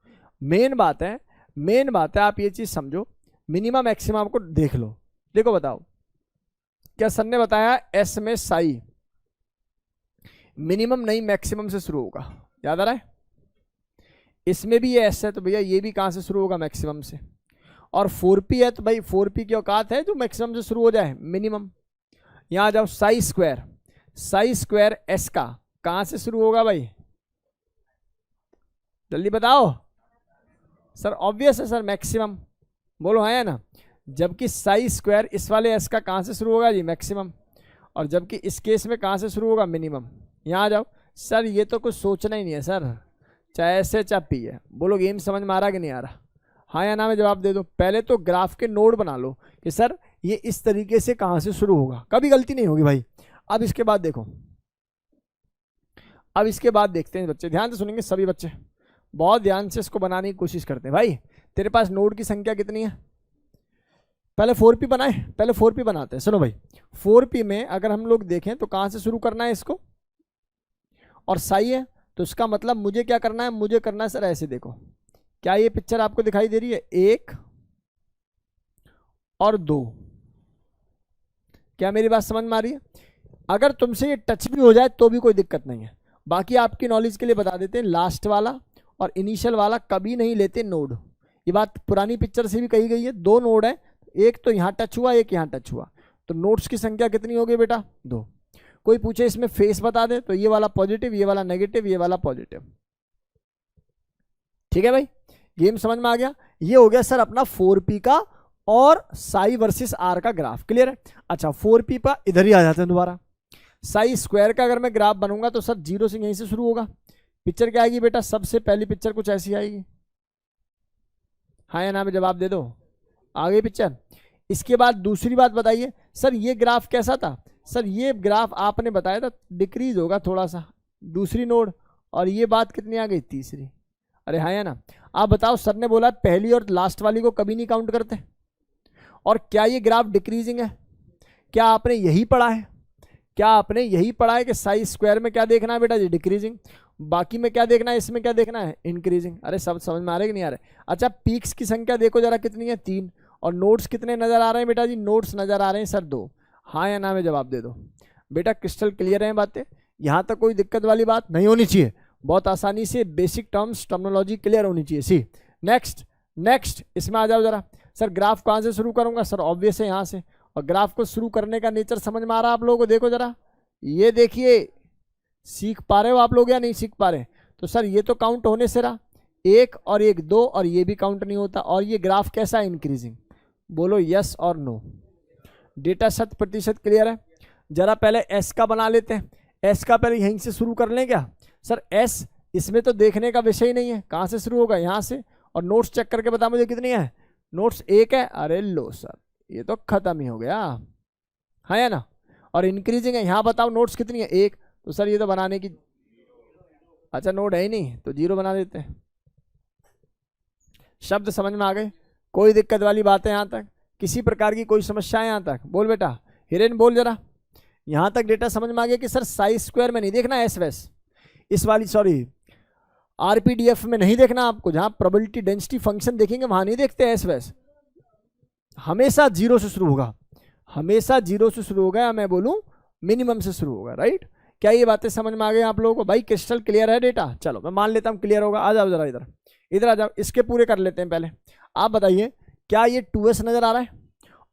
मेन बात है, मेन बात है। आप ये चीज समझो, मिनिमम मैक्सिमम को देख लो। देखो बताओ, क्या सर ने बताया एस में साई मिनिमम नहीं मैक्सिमम से शुरू होगा? याद आ रहा है? इसमें भी ये एस है तो भैया ये भी कहां से शुरू होगा? मैक्सिमम से। और 4p है तो भाई 4p की औकात है जो मैक्सिमम से शुरू हो जाए, मिनिमम। यहां आ जाओ, Sai square, Sai square S का कहां से शुरू होगा भाई? जल्दी बताओ सर। ऑब्वियस है सर, मैक्सिमम। बोलो हाँ या ना? जबकि साई स्क्वायर इस वाले एस का कहां से शुरू होगा जी? मैक्सिमम। और जबकि इस केस में कहां से शुरू होगा? मिनिमम। यहां आ जाओ सर, ये तो कुछ सोचना ही नहीं है सर, चाहे ऐसे चाहे पी है। बोलो गेम समझ में आ रहा कि नहीं आ रहा? हाँ या ना में जवाब दे दो। पहले तो ग्राफ के नोड बना लो कि सर ये इस तरीके से कहां से शुरू होगा, कभी गलती नहीं होगी भाई। अब इसके बाद देखो, अब इसके बाद देखते हैं बच्चे, ध्यान से सुनेंगे सभी बच्चे, बहुत ध्यान से इसको बनाने की कोशिश करते हैं। भाई तेरे पास नोड की संख्या कितनी है? पहले 4p बनाए, पहले 4p बनाते हैं। सुनो भाई, 4p में अगर हम लोग देखें तो कहां से शुरू करना है इसको? और साई है तो इसका मतलब मुझे क्या करना है? मुझे करना है सर ऐसे, देखो क्या ये पिक्चर आपको दिखाई दे रही है? 1 और 2। क्या मेरी बात समझ में आ रही है? अगर तुमसे ये टच भी हो जाए तो भी कोई दिक्कत नहीं है। बाकी आपकी नॉलेज के लिए बता देते हैं, लास्ट वाला और इनिशियल वाला कभी नहीं लेते नोड। ये बात पुरानी पिक्चर से भी कही गई है। 2 नोड है, एक तो यहाँ टच हुआ, एक यहाँ टच हुआ, तो नोड्स की संख्या कितनी होगी बेटा? 2। कोई पूछे इसमें फेस बता दे तो ये वाला पॉजिटिव, ये वाला नेगेटिव, ये वाला पॉजिटिव। ठीक है भाई, गेम समझ में आ गया? ये हो गया सर अपना 4p का और साई वर्सेस आर का ग्राफ। क्लियर है? अच्छा 4p पर इधर ही आ जाते हैं दोबारा। साई स्क्वायर का अगर मैं ग्राफ बनूंगा तो सर 0 से यहीं से शुरू होगा। पिक्चर क्या आएगी बेटा? सबसे पहली पिक्चर कुछ ऐसी आएगी। हाँ या ना में जवाब दे दो। आ गई पिक्चर? इसके बाद दूसरी बात बताइए, सर ये ग्राफ कैसा था? सर ये ग्राफ आपने बताया था डिक्रीज होगा थोड़ा सा, दूसरी नोड। और ये बात कितनी आ गई? तीसरी। अरे हाँ या ना? आप बताओ, सर ने बोला पहली और लास्ट वाली को कभी नहीं काउंट करते। और क्या ये ग्राफ डिक्रीजिंग है? क्या आपने यही पढ़ा है? क्या आपने यही पढ़ा है कि साई स्क्वायर में क्या देखना है बेटा जी? डिक्रीजिंग। बाकी में क्या देखना है? इसमें क्या देखना है? इंक्रीजिंग। अरे सब समझ में आ रहे कि नहीं आ रहे? अच्छा पीक्स की संख्या देखो जरा कितनी है? 3। और नोड्स कितने नजर आ रहे हैं बेटा जी? नोड्स नजर आ रहे हैं सर 2। हाँ या ना में जवाब दे दो बेटा। क्रिस्टल क्लियर है बातें? यहाँ तक कोई दिक्कत वाली बात नहीं होनी चाहिए। बहुत आसानी से बेसिक टर्म्स टर्मिनोलॉजी क्लियर होनी चाहिए। सी नेक्स्ट, नेक्स्ट इसमें आ जाओ जरा। सर ग्राफ कहाँ से शुरू करूंगा? सर ऑब्वियस है यहाँ से। और ग्राफ को शुरू करने का नेचर समझ में आ रहा है आप लोगों को? देखो जरा, ये देखिए, सीख पा रहे हो आप लोग या नहीं सीख पा रहे? तो सर ये तो काउंट होने से रहा, 1 और 1 2, और ये भी काउंट नहीं होता। और ये ग्राफ कैसा है? इंक्रीजिंग। बोलो यस और नो। डेटा 100% क्लियर है। जरा पहले एस का बना लेते हैं। एस का पहले यहीं से शुरू कर लें क्या सर? एस इसमें तो देखने का विषय ही नहीं है, कहाँ से शुरू होगा? यहाँ से। और नोट्स चेक करके बता मुझे कितनी है। नोट्स 1 है। अरे लो सर, ये तो खत्म ही हो गया, है ना? और इंक्रीजिंग है, यहाँ बताओ नोट्स कितनी है? 1। तो सर ये तो बनाने की, अच्छा नोट है ही नहीं तो 0 बना देते हैं। शब्द समझ में आ गए? कोई दिक्कत वाली बात है यहाँ तक? किसी प्रकार की कोई समस्या है यहाँ तक? बोल बेटा, हिरेन बोल जरा। यहाँ तक डेटा समझ में आ गया कि सर साइज स्क्वायर में नहीं देखना एस वैस, इस वाली सॉरी आरपीडीएफ में नहीं देखना आपको, जहां प्रोबेबिलिटी डेंसिटी फंक्शन देखेंगे वहां नहीं देखते एस वैस। हमेशा 0 से शुरू होगा, हमेशा 0 से शुरू होगा, या मैं बोलूं मिनिमम से शुरू होगा, राइट? क्या ये बातें समझ में आ गई आप लोगों को? भाई क्रिस्टल क्लियर है डेटा? चलो मैं मान लेता हूं क्लियर होगा। आ जाओ जरा इधर, इधर आ जाओ, इसके पूरे कर लेते हैं पहले। आप बताइए क्या ये 2s नजर आ रहा है?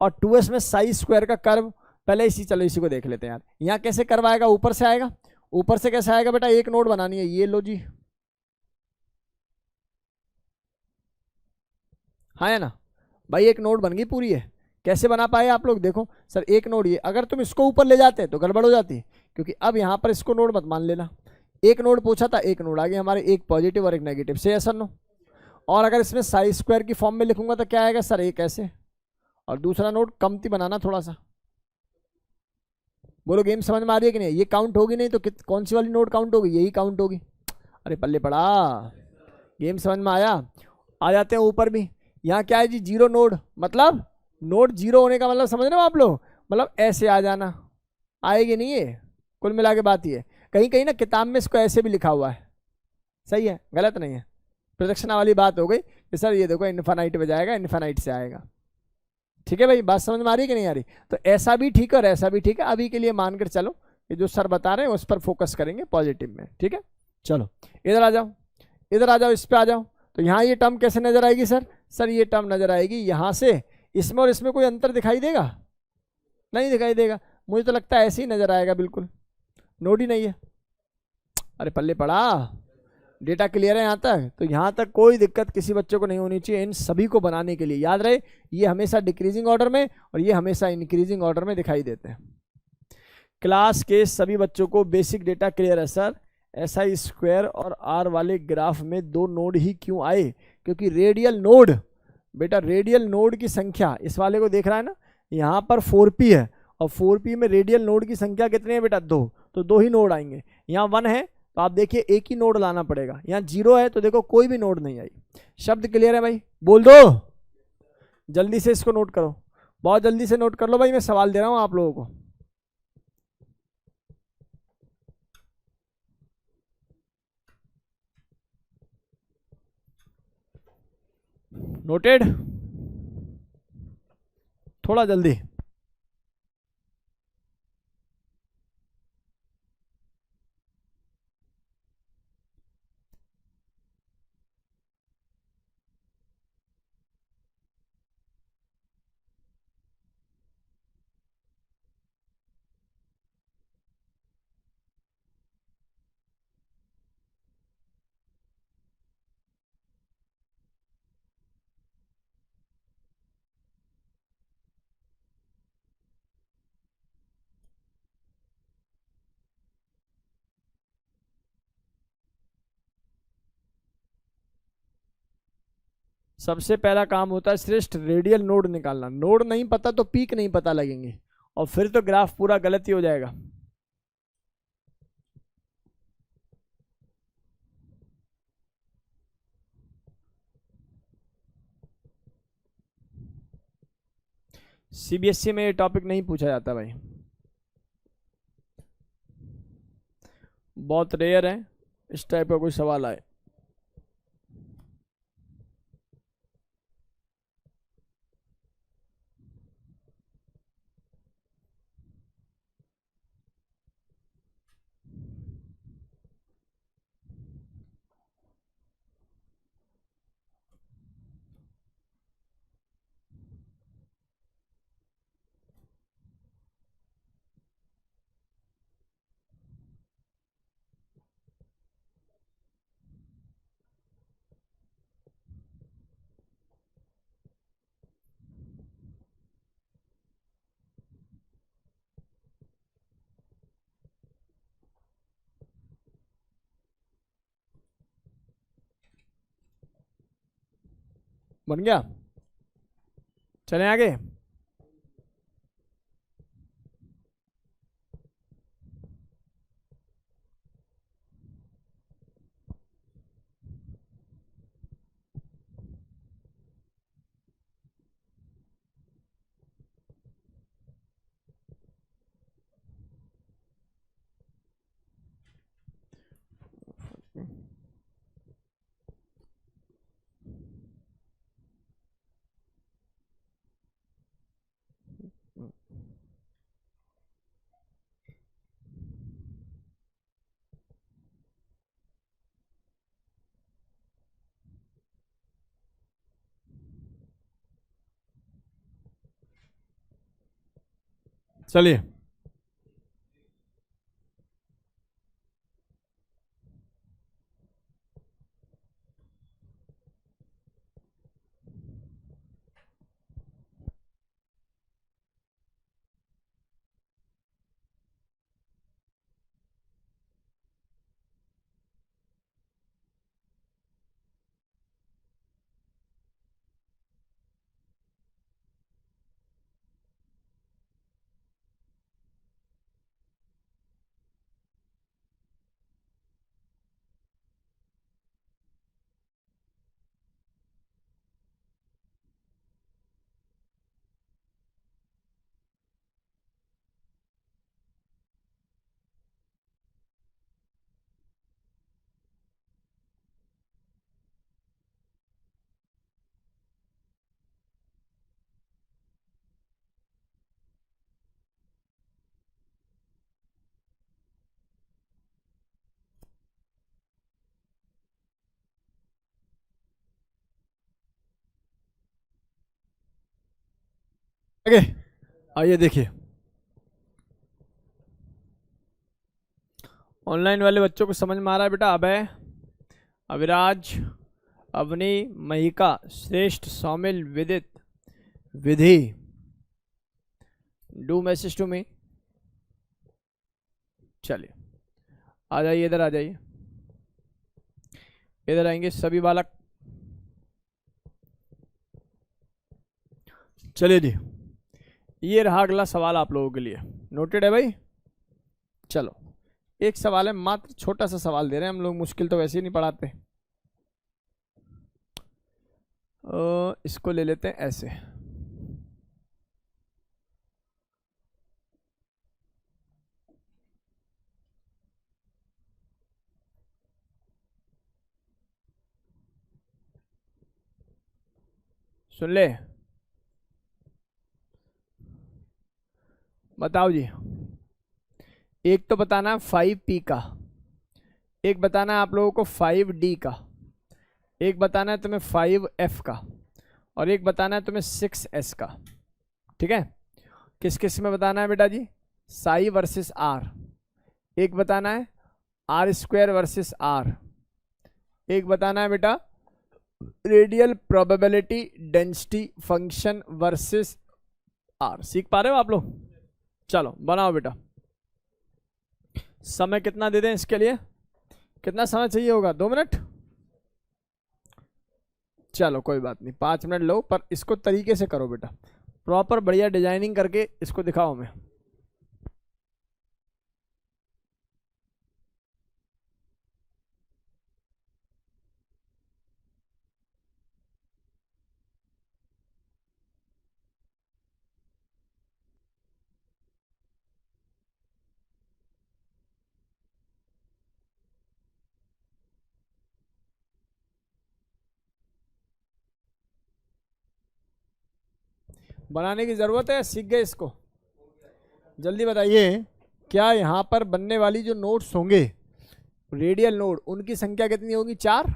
और 2s में साइज स्क्वायर का कर्व, पहले इसी, चलो इसी को देख लेते हैं यार। यहाँ कैसे कर्व आएगा? ऊपर से आएगा। ऊपर से कैसे आएगा बेटा? एक नोड बनानी है, ये लो जी, हाँ है ना भाई? एक नोड बन गई पूरी है। कैसे बना पाए आप लोग? देखो सर एक नोड ये, अगर तुम इसको ऊपर ले जाते तो गड़बड़ हो जाती, क्योंकि अब यहाँ पर इसको नोड मत मान लेना। एक नोड पूछा था, एक नोड आ गया हमारे, एक पॉजिटिव और एक नेगेटिव से, ऐसा नो। और अगर इसमें साइज स्क्वायर की फॉर्म में लिखूंगा तो क्या आएगा सर? एक ऐसे, और दूसरा नोड कमती बनाना थोड़ा सा। बोलो गेम समझ में आ रही है कि नहीं? ये काउंट होगी नहीं तो कौन सी वाली नोड काउंट होगी? यही काउंट होगी। अरे पल्ले पड़ा, गेम समझ में आया? आ जाते हैं ऊपर भी। यहाँ क्या है जी? 0 नोड, मतलब नोड 0 होने का मतलब समझ रहे हो आप लोग? मतलब ऐसे आ जाना, आएगी नहीं ये। कुल मिला के बात ये, कहीं कहीं ना किताब में इसको ऐसे भी लिखा हुआ है, सही है, गलत नहीं है। प्रदक्षिणा वाली बात हो गई कि सर ये देखो इन्फानाइट पे जाएगा, इन्फानाइट से आएगा। ठीक है भाई, बात समझ में आ रही है कि नहीं आ रही? तो ऐसा भी ठीक है और ऐसा भी ठीक है। अभी के लिए मानकर चलो कि जो सर बता रहे हैं उस पर फोकस करेंगे पॉजिटिव में, ठीक है? चलो इधर आ जाओ, इधर आ जाओ, इस पे आ जाओ। तो यहाँ ये टर्म कैसे नजर आएगी सर? सर ये टर्म नजर आएगी यहाँ से, इसमें और इसमें कोई अंतर दिखाई देगा? नहीं दिखाई देगा। मुझे तो लगता है ऐसे ही नजर आएगा, बिल्कुल नोट ही नहीं है। अरे पल्ले पड़ा, डेटा क्लियर है यहाँ तक? तो यहाँ तक कोई दिक्कत किसी बच्चे को नहीं होनी चाहिए। इन सभी को बनाने के लिए याद रहे, ये हमेशा डिक्रीजिंग ऑर्डर में और ये हमेशा इंक्रीजिंग ऑर्डर में दिखाई देते हैं। क्लास के सभी बच्चों को बेसिक डेटा क्लियर है सर? एस आई स्क्वायर और आर वाले ग्राफ में 2 नोड ही क्यों आए? क्योंकि रेडियल नोड, बेटा रेडियल नोड की संख्या, इस वाले को देख रहा है ना, यहाँ पर 4p है, और 4p में रेडियल नोड की संख्या कितनी है बेटा? 2, तो 2 ही नोड आएंगे। यहाँ 1 है तो आप देखिए एक ही नोड लाना पड़ेगा। यहाँ 0 है तो देखो कोई भी नोड नहीं आई। शब्द क्लियर है भाई? बोल दो जल्दी से, इसको नोट करो, बहुत जल्दी से नोट कर लो भाई, मैं सवाल दे रहा हूँ आप लोगों को। नोटेड? थोड़ा जल्दी। सबसे पहला काम होता है श्रेष्ठ रेडियल नोड निकालना। नोड नहीं पता तो पीक नहीं पता लगेंगे, और फिर तो ग्राफ पूरा गलत ही हो जाएगा। सीबीएसई में ये टॉपिक नहीं पूछा जाता भाई, बहुत रेयर है इस टाइप का कोई सवाल आए। बन गया। चलें आगे। चलिए आगे आइए देखिए। ऑनलाइन वाले बच्चों को समझ में आ रहा है बेटा? अभय, अविराज, अवनी, महिका, श्रेष्ठ, सौमिल, विदित, विधि, डू मैसेज टू मी। चलिए आ जाइए, इधर आ जाइए, इधर आएंगे सभी बालक। चलिए जी, ये रहा अगला सवाल आप लोगों के लिए। नोटेड है भाई? चलो एक सवाल है, मात्र छोटा सा सवाल दे रहे हैं हम लोग, मुश्किल तो वैसे ही नहीं पढ़ाते। इसको ले लेते हैं ऐसे। सुन ले, बताओ जी। एक तो बताना है 5p का, एक बताना है आप लोगों को 5d का, एक बताना है तुम्हें 5f का, और एक बताना है तुम्हें 6s का। ठीक है? किस किस में बताना है बेटा जी? Sai versus are. एक बताना है आर स्क्वायर वर्सेस आर। एक बताना है बेटा radial probability density function versus r. सीख पा रहे हो आप लोग? चलो बनाओ बेटा। समय कितना दे दें इसके लिए? कितना समय चाहिए होगा? 2 मिनट? चलो कोई बात नहीं, 5 मिनट लो, पर इसको तरीके से करो बेटा, प्रॉपर बढ़िया डिजाइनिंग करके इसको दिखाओ हमें। बनाने की जरूरत है? सीख गए इसको? जल्दी बताइए, क्या यहाँ पर बनने वाली जो नोड्स होंगे रेडियल नोड, उनकी संख्या कितनी होगी? 4?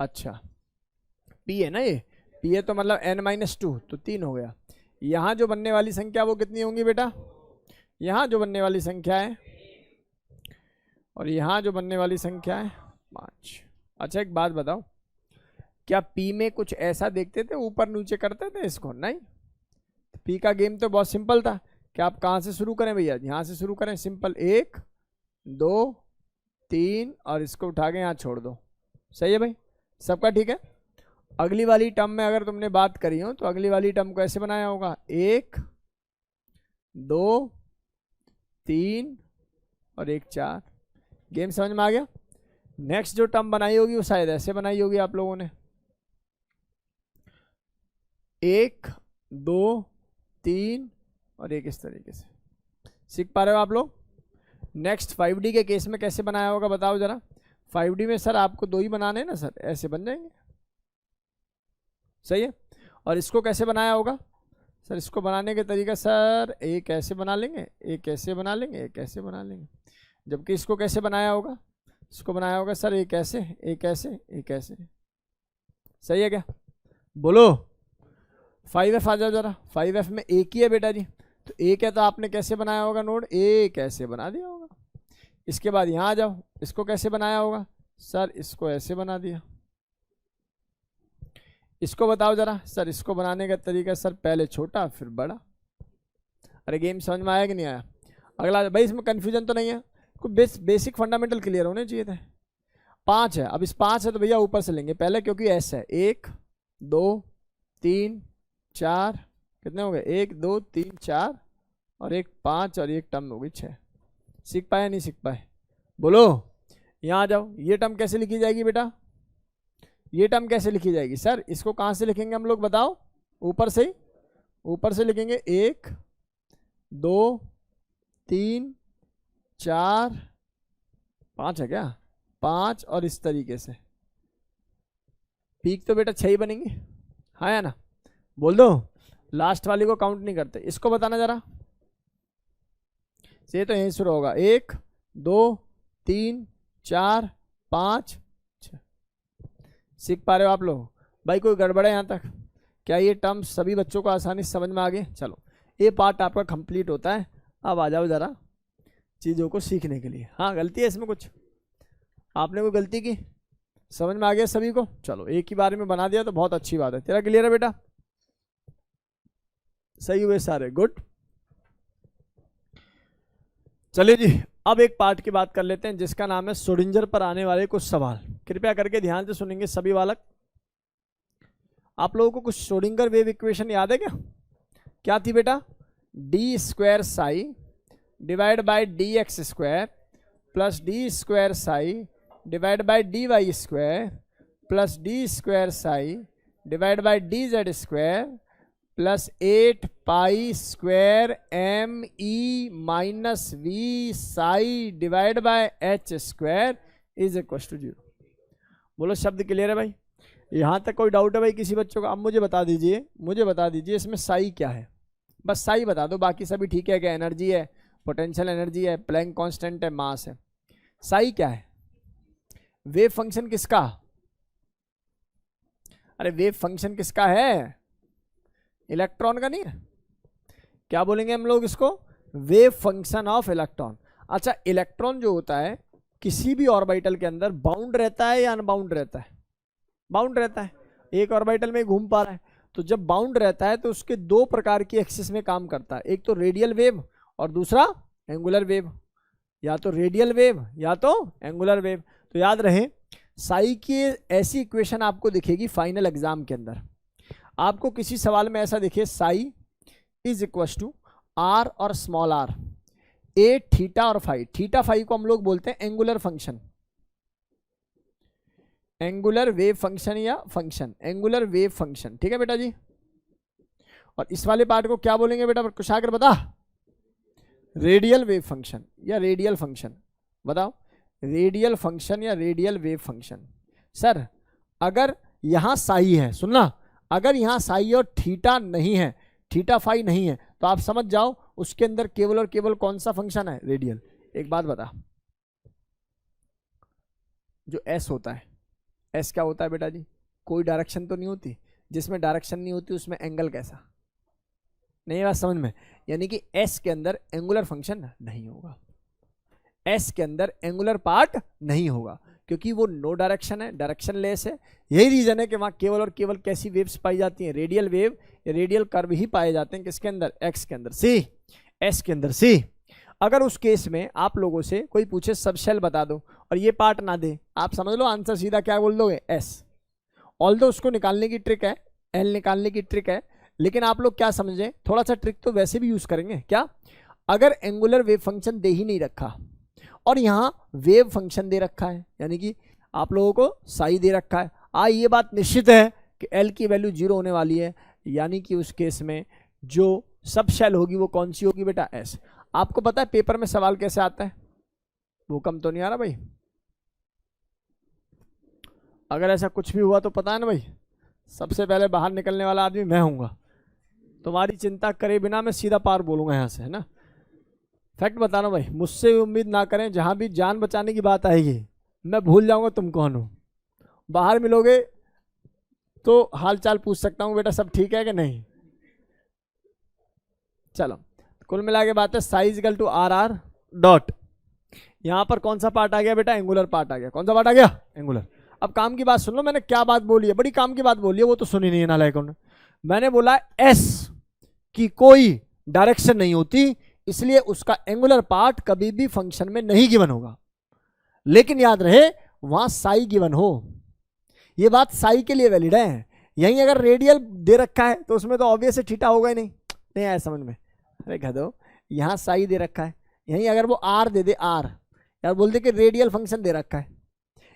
अच्छा, पी है ना, ये पी है तो मतलब n-2 तो 3 हो गया। यहाँ जो बनने वाली संख्या वो कितनी होंगी बेटा? यहाँ जो बनने वाली संख्या है, और यहाँ जो बनने वाली संख्या है 5। अच्छा एक बात बताओ, क्या पी में कुछ ऐसा देखते थे, ऊपर नीचे करते थे इसको? नहीं, पी का गेम तो बहुत सिंपल था। क्या आप कहाँ से शुरू करें भैया? यहाँ से शुरू करें, सिंपल, 1 2 3 और इसको उठा के यहाँ छोड़ दो। सही है भाई? सबका ठीक है। अगली वाली टर्म में अगर तुमने बात करी हो तो अगली वाली टर्म को ऐसे बनाया होगा 1 2 3 और 1 4। गेम समझ में आ गया। नेक्स्ट जो टर्म बनाई होगी वो शायद ऐसे बनाई होगी आप लोगों ने, 1 2 3 और 1 इस तरीके से। सीख पा रहे हो आप लोग। नेक्स्ट 5D के केस में कैसे बनाया होगा बताओ जरा। 5D में सर आपको 2 ही बनाने हैं ना सर, ऐसे बन जाएंगे, सही है। और इसको कैसे बनाया होगा सर, इसको बनाने के तरीका सर एक ऐसे बना लेंगे, एक ऐसे बना लेंगे, एक ऐसे बना लेंगे। जबकि इसको कैसे बनाया होगा, इसको बनाया होगा सर एक ऐसे, एक ऐसे, एक ऐसे। सही है क्या, बोलो। 5F आ जाओ जरा। 5F में एक ही है बेटा जी, तो एक है तो आपने कैसे बनाया होगा नोड, एक ऐसे बना दिया होगा। इसके बाद यहाँ आ जाओ, इसको कैसे बनाया होगा सर, इसको ऐसे बना दिया। इसको बताओ जरा सर, इसको बनाने का तरीका सर पहले छोटा फिर बड़ा। अरे गेम समझ में आया कि नहीं आया। अगला भाई इसमें कंफ्यूजन तो नहीं है, कुछ बेसिक फंडामेंटल क्लियर होने चाहिए थे। 5 है, अब इस 5 है तो भैया ऊपर से लेंगे पहले, क्योंकि एस है। 1 2 3 4, कितने हो गए, 1 2 3 4 और 1 5 और 1 टर्म हो गई 6। सीख पाए नहीं सीख पाए, बोलो। यहाँ आ जाओ, ये टर्म कैसे लिखी जाएगी बेटा, ये टर्म कैसे लिखी जाएगी सर, इसको कहाँ से लिखेंगे हम लोग बताओ, ऊपर से ही, ऊपर से लिखेंगे 1 2 3 4 5 है क्या, 5 और इस तरीके से। पीक तो बेटा 6 ही बनेंगे, हाँ या ना, बोल दो। लास्ट वाली को काउंट नहीं करते। इसको बताना जरा, ये तो यहीं शुरू होगा, 1 2 3 4 5 6। सीख पा रहे हो आप लोग भाई, कोई गड़बड़ है यहाँ तक, क्या ये टर्म सभी बच्चों को आसानी से समझ में आ गए। चलो ये पार्ट आपका कंप्लीट होता है। अब आ जाओ जरा चीज़ों को सीखने के लिए। हाँ गलती है इसमें कुछ, आपने कोई गलती की, समझ में आ गया सभी को। चलो एक ही बारे में बना दिया तो बहुत अच्छी बात है। तेरा क्लियर है बेटा, सही हुए सारे, गुड। चलिए जी, अब एक पार्ट की बात कर लेते हैं जिसका नाम है श्रोडिंगर पर आने वाले कुछ सवाल। कृपया करके ध्यान से सुनेंगे सभी बालक। आप लोगों को कुछ श्रोडिंगर वेव इक्वेशन याद है क्या, क्या थी बेटा, d square psi divide by d x square plus d square psi divide by d y square plus d square psi divide by d z square plus 8 pi square m e minus v psi divide by h square is equal to 0। बोलो शब्द क्लियर है भाई, यहाँ तक कोई डाउट है भाई किसी बच्चों का। अब मुझे बता दीजिए, मुझे बता दीजिए इसमें साई क्या है, बस साई बता दो, बाकी सभी ठीक है। क्या एनर्जी है, पोटेंशियल एनर्जी है, प्लैंक कांस्टेंट है, मास है। साई क्या है, वेव फंक्शन किसका, अरे वेव फंक्शन किसका है, इलेक्ट्रॉन का नहीं है। क्या बोलेंगे हम लोग इसको, वेव फंक्शन ऑफ इलेक्ट्रॉन। अच्छा इलेक्ट्रॉन जो होता है किसी भी ऑर्बिटल के अंदर बाउंड रहता है या अनबाउंड रहता है, बाउंड रहता है। एक ऑर्बिटल में घूम पा रहा है, तो जब बाउंड रहता है तो उसके 2 प्रकार की एक्सिस में काम करता है, एक तो रेडियल वेव और दूसरा एंगुलर वेव, या तो रेडियल वेव या तो एंगुलर वेव। तो याद रहे साई की ऐसी इक्वेशन आपको दिखेगी फाइनल एग्जाम के अंदर। आपको किसी सवाल में ऐसा दिखे, psi is equal to r और स्मॉल आर, ए थीटा और फाई। थीटा फाई को हम लोग बोलते हैं angular function, angular wave function या फंक्शन, एंगुलर वेव फंक्शन, ठीक है बेटा जी। और इस वाले पार्ट को क्या बोलेंगे बेटा, कुशागर बता, रेडियल वेव फंक्शन या रेडियल फंक्शन, बताओ रेडियल फंक्शन या रेडियल वेव फंक्शन। सर अगर यहां साई है, सुनना, अगर यहां साई और थीटा नहीं है, थीटा फाई नहीं है, तो आप समझ जाओ उसके अंदर केवल और केवल कौन सा फंक्शन है, रेडियल। एक बात बता, जो एस होता है, एस क्या होता है बेटा जी, कोई डायरेक्शन तो नहीं होती, जिसमें डायरेक्शन नहीं होती उसमें एंगल कैसा, नहीं बात समझ में, यानी कि एस के अंदर एंगुलर फंक्शन नहीं होगा, एस के अंदर एंगुलर पार्ट नहीं होगा, क्योंकि वो नो डायरेक्शन है, डायरेक्शन लेस है। यही रीजन है कि वहां केवल और केवल कैसी वेव्स पाई जाती हैं, रेडियल वेव या रेडियल कर्व ही पाए जाते हैं। किसके अंदर, एक्स के अंदर, सी, एस के अंदर सी। अगर उस केस में आप लोगों से कोई पूछे सब शेल बता दो और ये पार्ट ना दे, आप समझ लो आंसर सीधा क्या बोल दोगे, एस। ऑल्दो उसको निकालने की ट्रिक है, एल निकालने की ट्रिक है, लेकिन आप लोग क्या समझे, थोड़ा सा ट्रिक तो वैसे भी यूज करेंगे। क्या, अगर एंगुलर वेव फंक्शन दे ही नहीं रखा और यहाँ वेव फंक्शन दे रखा है, यानी कि आप लोगों को साई दे रखा है, ये बात निश्चित है कि एल की वैल्यू 0 होने वाली है, यानी कि उस केस में जो सब शेल होगी वो कौन सी होगी बेटा, एस। आपको पता है पेपर में सवाल कैसे आता है, भूकंप तो नहीं आ रहा भाई, अगर ऐसा कुछ भी हुआ तो पता है ना भाई, सबसे पहले बाहर निकलने वाला आदमी मैं हूँगा, तुम्हारी चिंता करे बिना मैं सीधा पार बोलूँगा यहाँ से, है ना। फैक्ट बताना भाई, मुझसे उम्मीद ना करें, जहाँ भी जान बचाने की बात आएगी मैं भूल जाऊँगा तुम कौन हो। बाहर मिलोगे तो हाल चाल पूछ सकता हूँ, बेटा सब ठीक है कि नहीं। चलो, कुल मिला के बात है psi's equal to r r dot, यहाँ पर कौन सा पार्ट आ गया बेटा, एंगुलर पार्ट आ गया। कौन सा पार्ट आ गया, एंगुलर। अब काम की बात सुन लो, मैंने क्या बात बोली है, बड़ी काम की बात बोली है, वो तो सुनी नहीं है नालायकों ने। मैंने बोला एस की कोई डायरेक्शन नहीं होती, इसलिए उसका एंगुलर पार्ट कभी भी फंक्शन में नहीं गिवन होगा, लेकिन याद रहे वहां साई गिवन हो। ये बात साई के लिए वैलिड है। यहीं अगर रेडियल दे रखा है तो उसमें तो ऑब्वियस थीटा होगा ही नहीं, नहीं आया समझ में, अरे कह दो यहाँ साई दे रखा है, यहीं अगर वो आर दे दे, आर यार बोल दे कि रेडियल फंक्शन दे रखा है,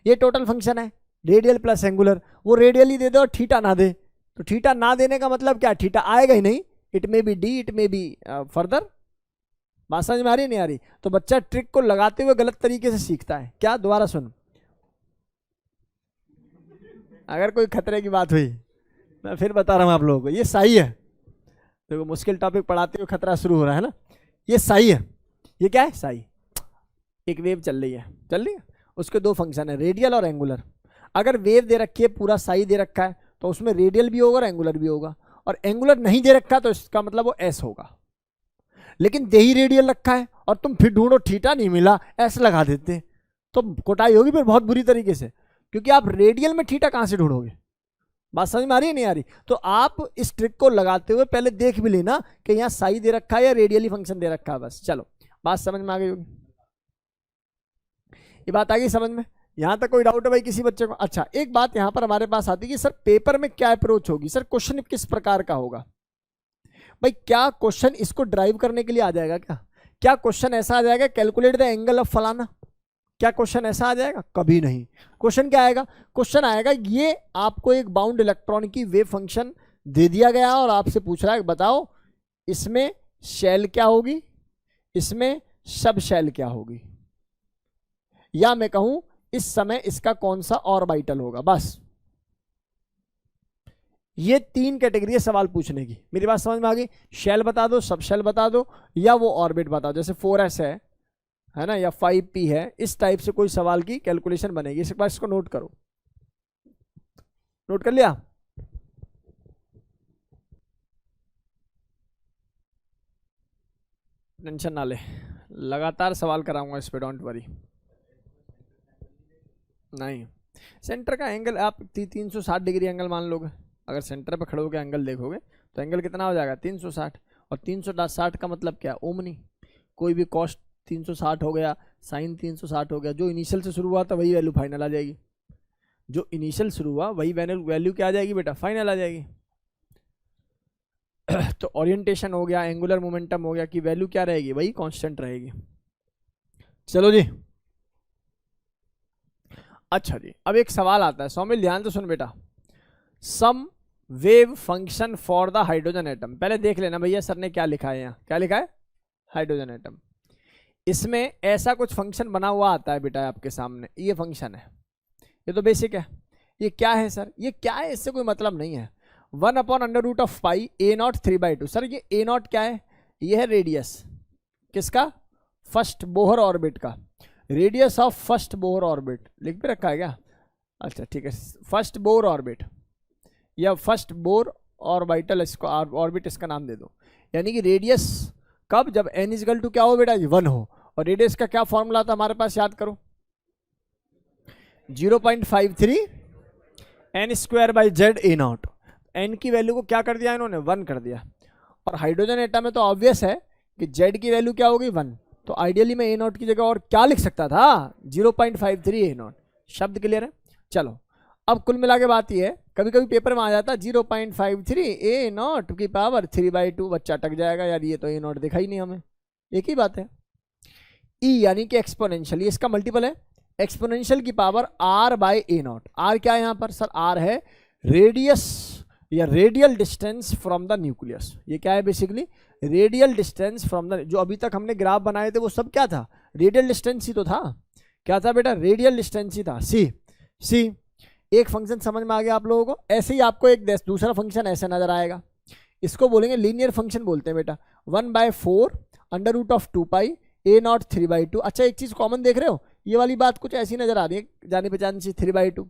ये टोटल फंक्शन है रेडियल प्लस एंगुलर, वो रेडियल ही दे दे और थीटा ना दे, तो थीटा ना देने का मतलब क्या, थीटा आएगा ही नहीं, it may be D, it may be further. बात समझ में आ रही नहीं आ रही। तो बच्चा ट्रिक को लगाते हुए गलत तरीके से सीखता है। क्या, दोबारा सुन, अगर कोई खतरे की बात हुई मैं फिर बता रहा हूं आप लोगों को, ये सही है। देखो मुश्किल टॉपिक पढ़ाते हुए खतरा शुरू हो रहा है ना, ये सही है। ये क्या है, साई। एक वेव चल रही है, उसके दो फंक्शन है, रेडियल और एंगुलर। अगर वेव दे रखी है, पूरा साई दे रखा है, तो उसमें रेडियल भी होगा और एंगुलर भी होगा, और एंगुलर नहीं दे रखा तो इसका मतलब वो एस होगा। लेकिन दे ही रेडियल रखा है और तुम फिर ढूंढो थीटा नहीं मिला, एस लगा देते, तो कोटाई होगी फिर बहुत बुरी तरीके से, क्योंकि आप रेडियल में थीटा कहां से ढूंढोगे। बात समझ में आ रही है नहीं आ रही। तो आप इस ट्रिक को लगाते हुए पहले देख भी लेना कि यहाँ साई दे रखा है या रेडियली फंक्शन दे रखा है, बस। चलो बात समझ में आ गई होगी, ये बात आ गई समझ में। यहां तक कोई डाउट है भाई किसी बच्चे को? अच्छा, एक बात यहां पर हमारे पास आती है कि सर पेपर में क्या अप्रोच होगी, सर क्वेश्चन किस प्रकार का होगा। भाई क्या क्वेश्चन इसको ड्राइव करने के लिए आ जाएगा क्या क्वेश्चन ऐसा आ जाएगा कैलकुलेट द एंगल ऑफ फलाना, क्या क्वेश्चन ऐसा आ जाएगा? कभी नहीं। क्वेश्चन क्या आएगा? क्वेश्चन आएगा ये आपको एक बाउंड इलेक्ट्रॉन की वेव फंक्शन दे दिया गया और आपसे पूछ रहा है बताओ इसमें शेल क्या होगी, इसमें सब शेल क्या होगी, या मैं कहूं इस समय इसका कौन सा ऑर्बिटल होगा। बस ये तीन कैटेगरी है सवाल पूछने की। मेरी बात समझ में आ गई? शेल बता दो, सब शेल बता दो, या वो ऑर्बिट बता दो, जैसे 4s है ना, या 5p है, इस टाइप से कोई सवाल की कैलकुलेशन बनेगी। इस बार इसको नोट करो, नोट कर लिया? टेंशन ना ले, लगातार सवाल कराऊंगा इस पे, डोंट वरी। नहीं, सेंटर का एंगल आप 360 डिग्री एंगल मान लोगे। अगर सेंटर पे खड़े होकर एंगल देखोगे तो एंगल कितना हो जाएगा? 360। और 360 का मतलब क्या? ओमनी। कोई भी कॉस्ट 360 हो गया, साइन 360 हो गया, जो इनिशियल से शुरू हुआ था वही वैल्यू फाइनल आ जाएगी। जो इनिशियल शुरू हुआ वही वैल्यू क्या आ जाएगी बेटा? फाइनल आ जाएगी। तो ओरिएंटेशन हो गया, एंगुलर मोमेंटम हो गया, कि वैल्यू क्या रहेगी? वही कांस्टेंट रहेगी। चलो जी, अच्छा जी, अब एक सवाल आता है सौमिल, ध्यान से सुन बेटा। Some wave function for the hydrogen atom. पहले देख लेना भैया सर ने क्या लिखा है, यहाँ क्या लिखा है? Hydrogen atom. इसमें ऐसा कुछ फंक्शन बना हुआ आता है बेटा आपके सामने, ये फंक्शन है, ये तो बेसिक है। ये क्या है सर? ये क्या है, इससे कोई मतलब नहीं है। 1/√π a0 3/2। सर ये a0 क्या है? ये है रेडियस किसका? फर्स्ट बोहर ऑर्बिट का। Radius of first Bohr orbit लिख भी रखा है क्या? अच्छा ठीक है, फर्स्ट बोहर ऑर्बिट या फर्स्ट बोर ऑर्बिटल, इसको ऑर्बिट इसका नाम दे दो। यानी कि रेडियस कब? जब n इक्वल टू क्या हो बेटा? 1 हो। और रेडियस का क्या फॉर्मूला था हमारे पास, याद करो, 0.53 n² a0। n की वैल्यू को क्या कर दिया इन्होंने? 1 कर दिया। और हाइड्रोजन एटम में तो ऑब्वियस है कि z की वैल्यू क्या होगी? 1। तो आइडियली मैं a0 की जगह और क्या लिख सकता था? 0.53 a0। शब्द क्लियर है? चलो अब कुल मिला के बात ये है, कभी कभी पेपर में आ जाता है 0.53 ए नॉट की पावर 3/2, बच्चा अटक जाएगा यार ये तो ए नॉट दिखा ही नहीं हमें। एक ही बात है, ई यानी कि एक्सपोनेंशियल, ये इसका मल्टीपल है, एक्सपोनेंशियल की power r by a nought. R क्या है यहाँ पर सर? आर है रेडियस या radial distance from the nucleus. ये क्या है basically? Radial distance from the, जो अभी तक हमने ग्राफ बनाए थे वो सब क्या था? रेडियल डिस्टेंस ही तो था। क्या था बेटा? रेडियल डिस्टेंस ही था। सी एक फंक्शन समझ में आ गया आप लोगों को? ऐसे ही आपको एक दूसरा फंक्शन ऐसे नजर आएगा, इसको बोलेंगे लीनियर फंक्शन बोलते हैं बेटा। 1/4 under root of 2 pi a nought 3/2। अच्छा एक चीज कॉमन देख रहे हो, ये वाली बात कुछ ऐसी नजर आ रही है जानी पहचानी सी, 3/2।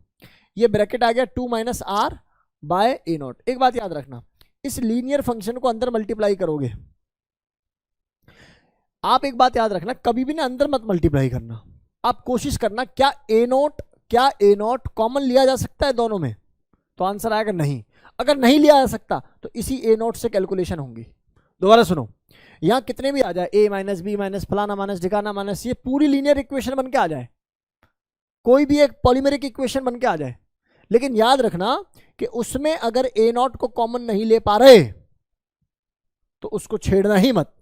ये ब्रैकेट आ गया 2 minus r by a nought. एक बात याद रखना, इस लीनियर फंक्शन को अंदर मल्टीप्लाई करोगे, आप एक बात याद रखना, कभी भी ना अंदर मत मल्टीप्लाई करना। आप कोशिश करना क्या ए नॉट कॉमन लिया जा सकता है दोनों में? तो आंसर आएगा नहीं। अगर नहीं लिया जा सकता तो इसी ए नॉट से कैलकुलेशन होंगी। दोबारा सुनो, यहां कितने भी आ जाए, ए माइनस बी माइनस फलाना माइनस ढिकाना माइनस, ये पूरी लीनियर इक्वेशन बन के आ जाए, कोई भी एक पॉलीमेरिक इक्वेशन बन के आ जाए, लेकिन याद रखना कि उसमें अगर ए नॉट को कॉमन नहीं ले पा रहे तो उसको छेड़ना ही मत।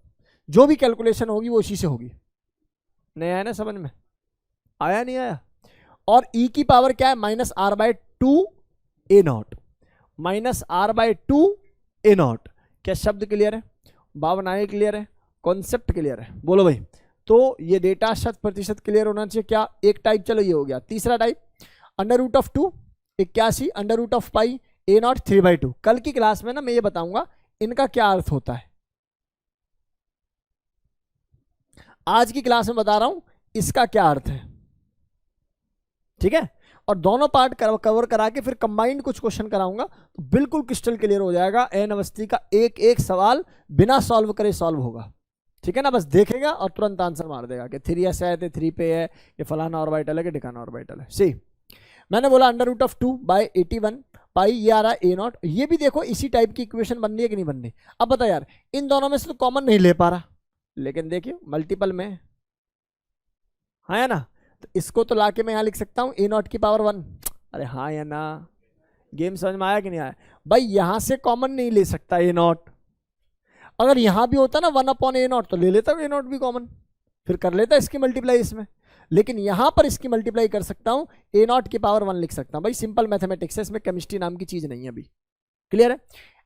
जो भी कैलकुलेशन होगी वो इसी से होगी। नहीं आया ना समझ में? आया नहीं आया? और ई की पावर क्या है? -r/2 A not, -r/2 A not. क्या शब्द क्लियर है? भावनाएं क्लियर है? कॉन्सेप्ट क्लियर है? बोलो भाई। तो ये डेटा 100% क्लियर होना चाहिए। क्या एक टाइप, चलो ये हो गया। तीसरा type under root of 2 81 under root of pi a nought 3/2। कल की क्लास में ना मैं ये बताऊंगा इनका क्या अर्थ होता है, आज की क्लास में बता रहा हूं इसका क्या अर्थ है, ठीक है? और दोनों पार्ट कवर करा के फिर कंबाइंड कुछ क्वेश्चन कराऊंगा तो बिल्कुल क्रिस्टल क्लियर हो जाएगा। एन अवस्थी का एक एक सवाल बिना सॉल्व करे सॉल्व होगा, ठीक है ना? बस देखेगा और तुरंत आंसर मार देगा कि 3s है तो 3 पे है, कि फलाना ऑर्बिटल है कि ढिकाना ऑर्बिटल है। सी मैंने बोला अंडर रूट ऑफ 2/81 पाई, ये आ रहा है ए नॉट। ये भी देखो इसी टाइप की इक्वेशन बन रही है कि नहीं बन रही? अब बता यार, इन दोनों में से तो कॉमन नहीं ले पा रहा, लेकिन देखिए मल्टीपल में है ना, तो इसको तो लाके मैं यहां लिख सकता हूं ए नॉट की पावर 1। अरे हाँ या ना? गेम समझ में आया कि नहीं आया? भाई यहां से कॉमन नहीं ले सकता ए नॉट। अगर यहां भी होता ना 1/ए नॉट तो ले लेता ए नॉट भी कॉमन, फिर कर लेता इसकी मल्टीप्लाई इसमें। लेकिन यहां पर इसकी मल्टीप्लाई कर सकता हूं, ए नॉट की पावर 1 लिख सकता हूं। भाई सिंपल मैथमेटिक्स है, इसमें केमिस्ट्री नाम की चीज नहीं है। अभी क्लियर है?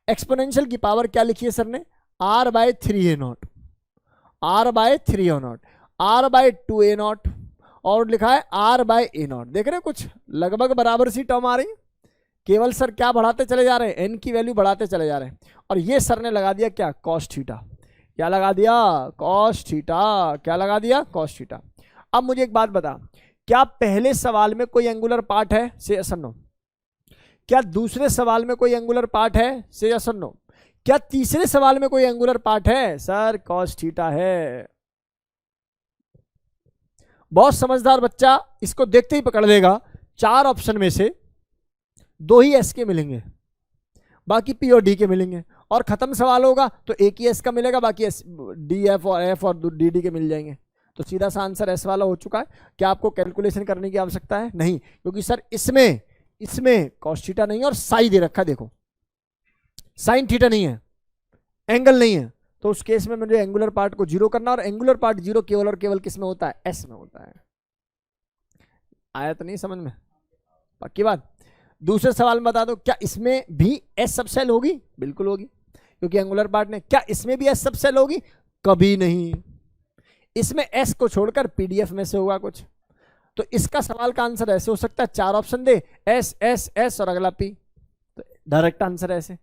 एक्सपोनेंशियल की पावर क्या लिखी है सर ने? r/3 A not, r/3 A not, r/2 A nought, और लिखा है r/ए नॉट। देख रहे हैं कुछ लगभग बराबर सी टर्म आ रही है, केवल सर क्या बढ़ाते चले जा रहे हैं? एन की वैल्यू बढ़ाते चले जा रहे हैं। और ये सर ने लगा दिया क्या? Cos theta. क्या लगा दिया? Cos theta. क्या लगा दिया? Cos theta. अब मुझे एक बात बता, क्या पहले सवाल में कोई एंगुलर पार्ट है? से यस और नो। क्या दूसरे सवाल में कोई एंगुलर पार्ट है? से यस और नो। क्या तीसरे सवाल में कोई एंगुलर पार्ट है? सर कॉस थीटा है। बहुत समझदार बच्चा इसको देखते ही पकड़ लेगा। 4 ऑप्शन में से 2 ही एस के मिलेंगे, बाकी पी और डी के मिलेंगे। और खत्म सवाल होगा तो एक ही एस का मिलेगा, बाकी एस डी एफ और डी डी के मिल जाएंगे। तो सीधा सा आंसर एस वाला हो चुका है। क्या आपको कैलकुलेशन करने की आवश्यकता है? नहीं, क्योंकि सर इसमें कॉस थीटा नहीं है और साई दे रखा है। देखो साइन थीटा नहीं है, एंगल नहीं है, तो उस केस में मुझे एंगुलर पार्ट को जीरो करना, और एंगुलर पार्ट जीरो केवल और केवल किस में होता है? एस में होता है। आया तो नहीं समझ में? पक्की बात। दूसरे सवाल में बता दो, क्या इसमें भी एस सबसेल होगी? बिल्कुल होगी, क्योंकि एंगुलर पार्ट ने। क्या इसमें भी एस सबसेल होगी? कभी नहीं। इसमें एस को छोड़कर पीडीएफ में से होगा कुछ। तो इसका सवाल का आंसर ऐसे हो सकता है, 4 ऑप्शन दे, एस एस एस और अगला पी, तो डायरेक्ट आंसर ऐसे।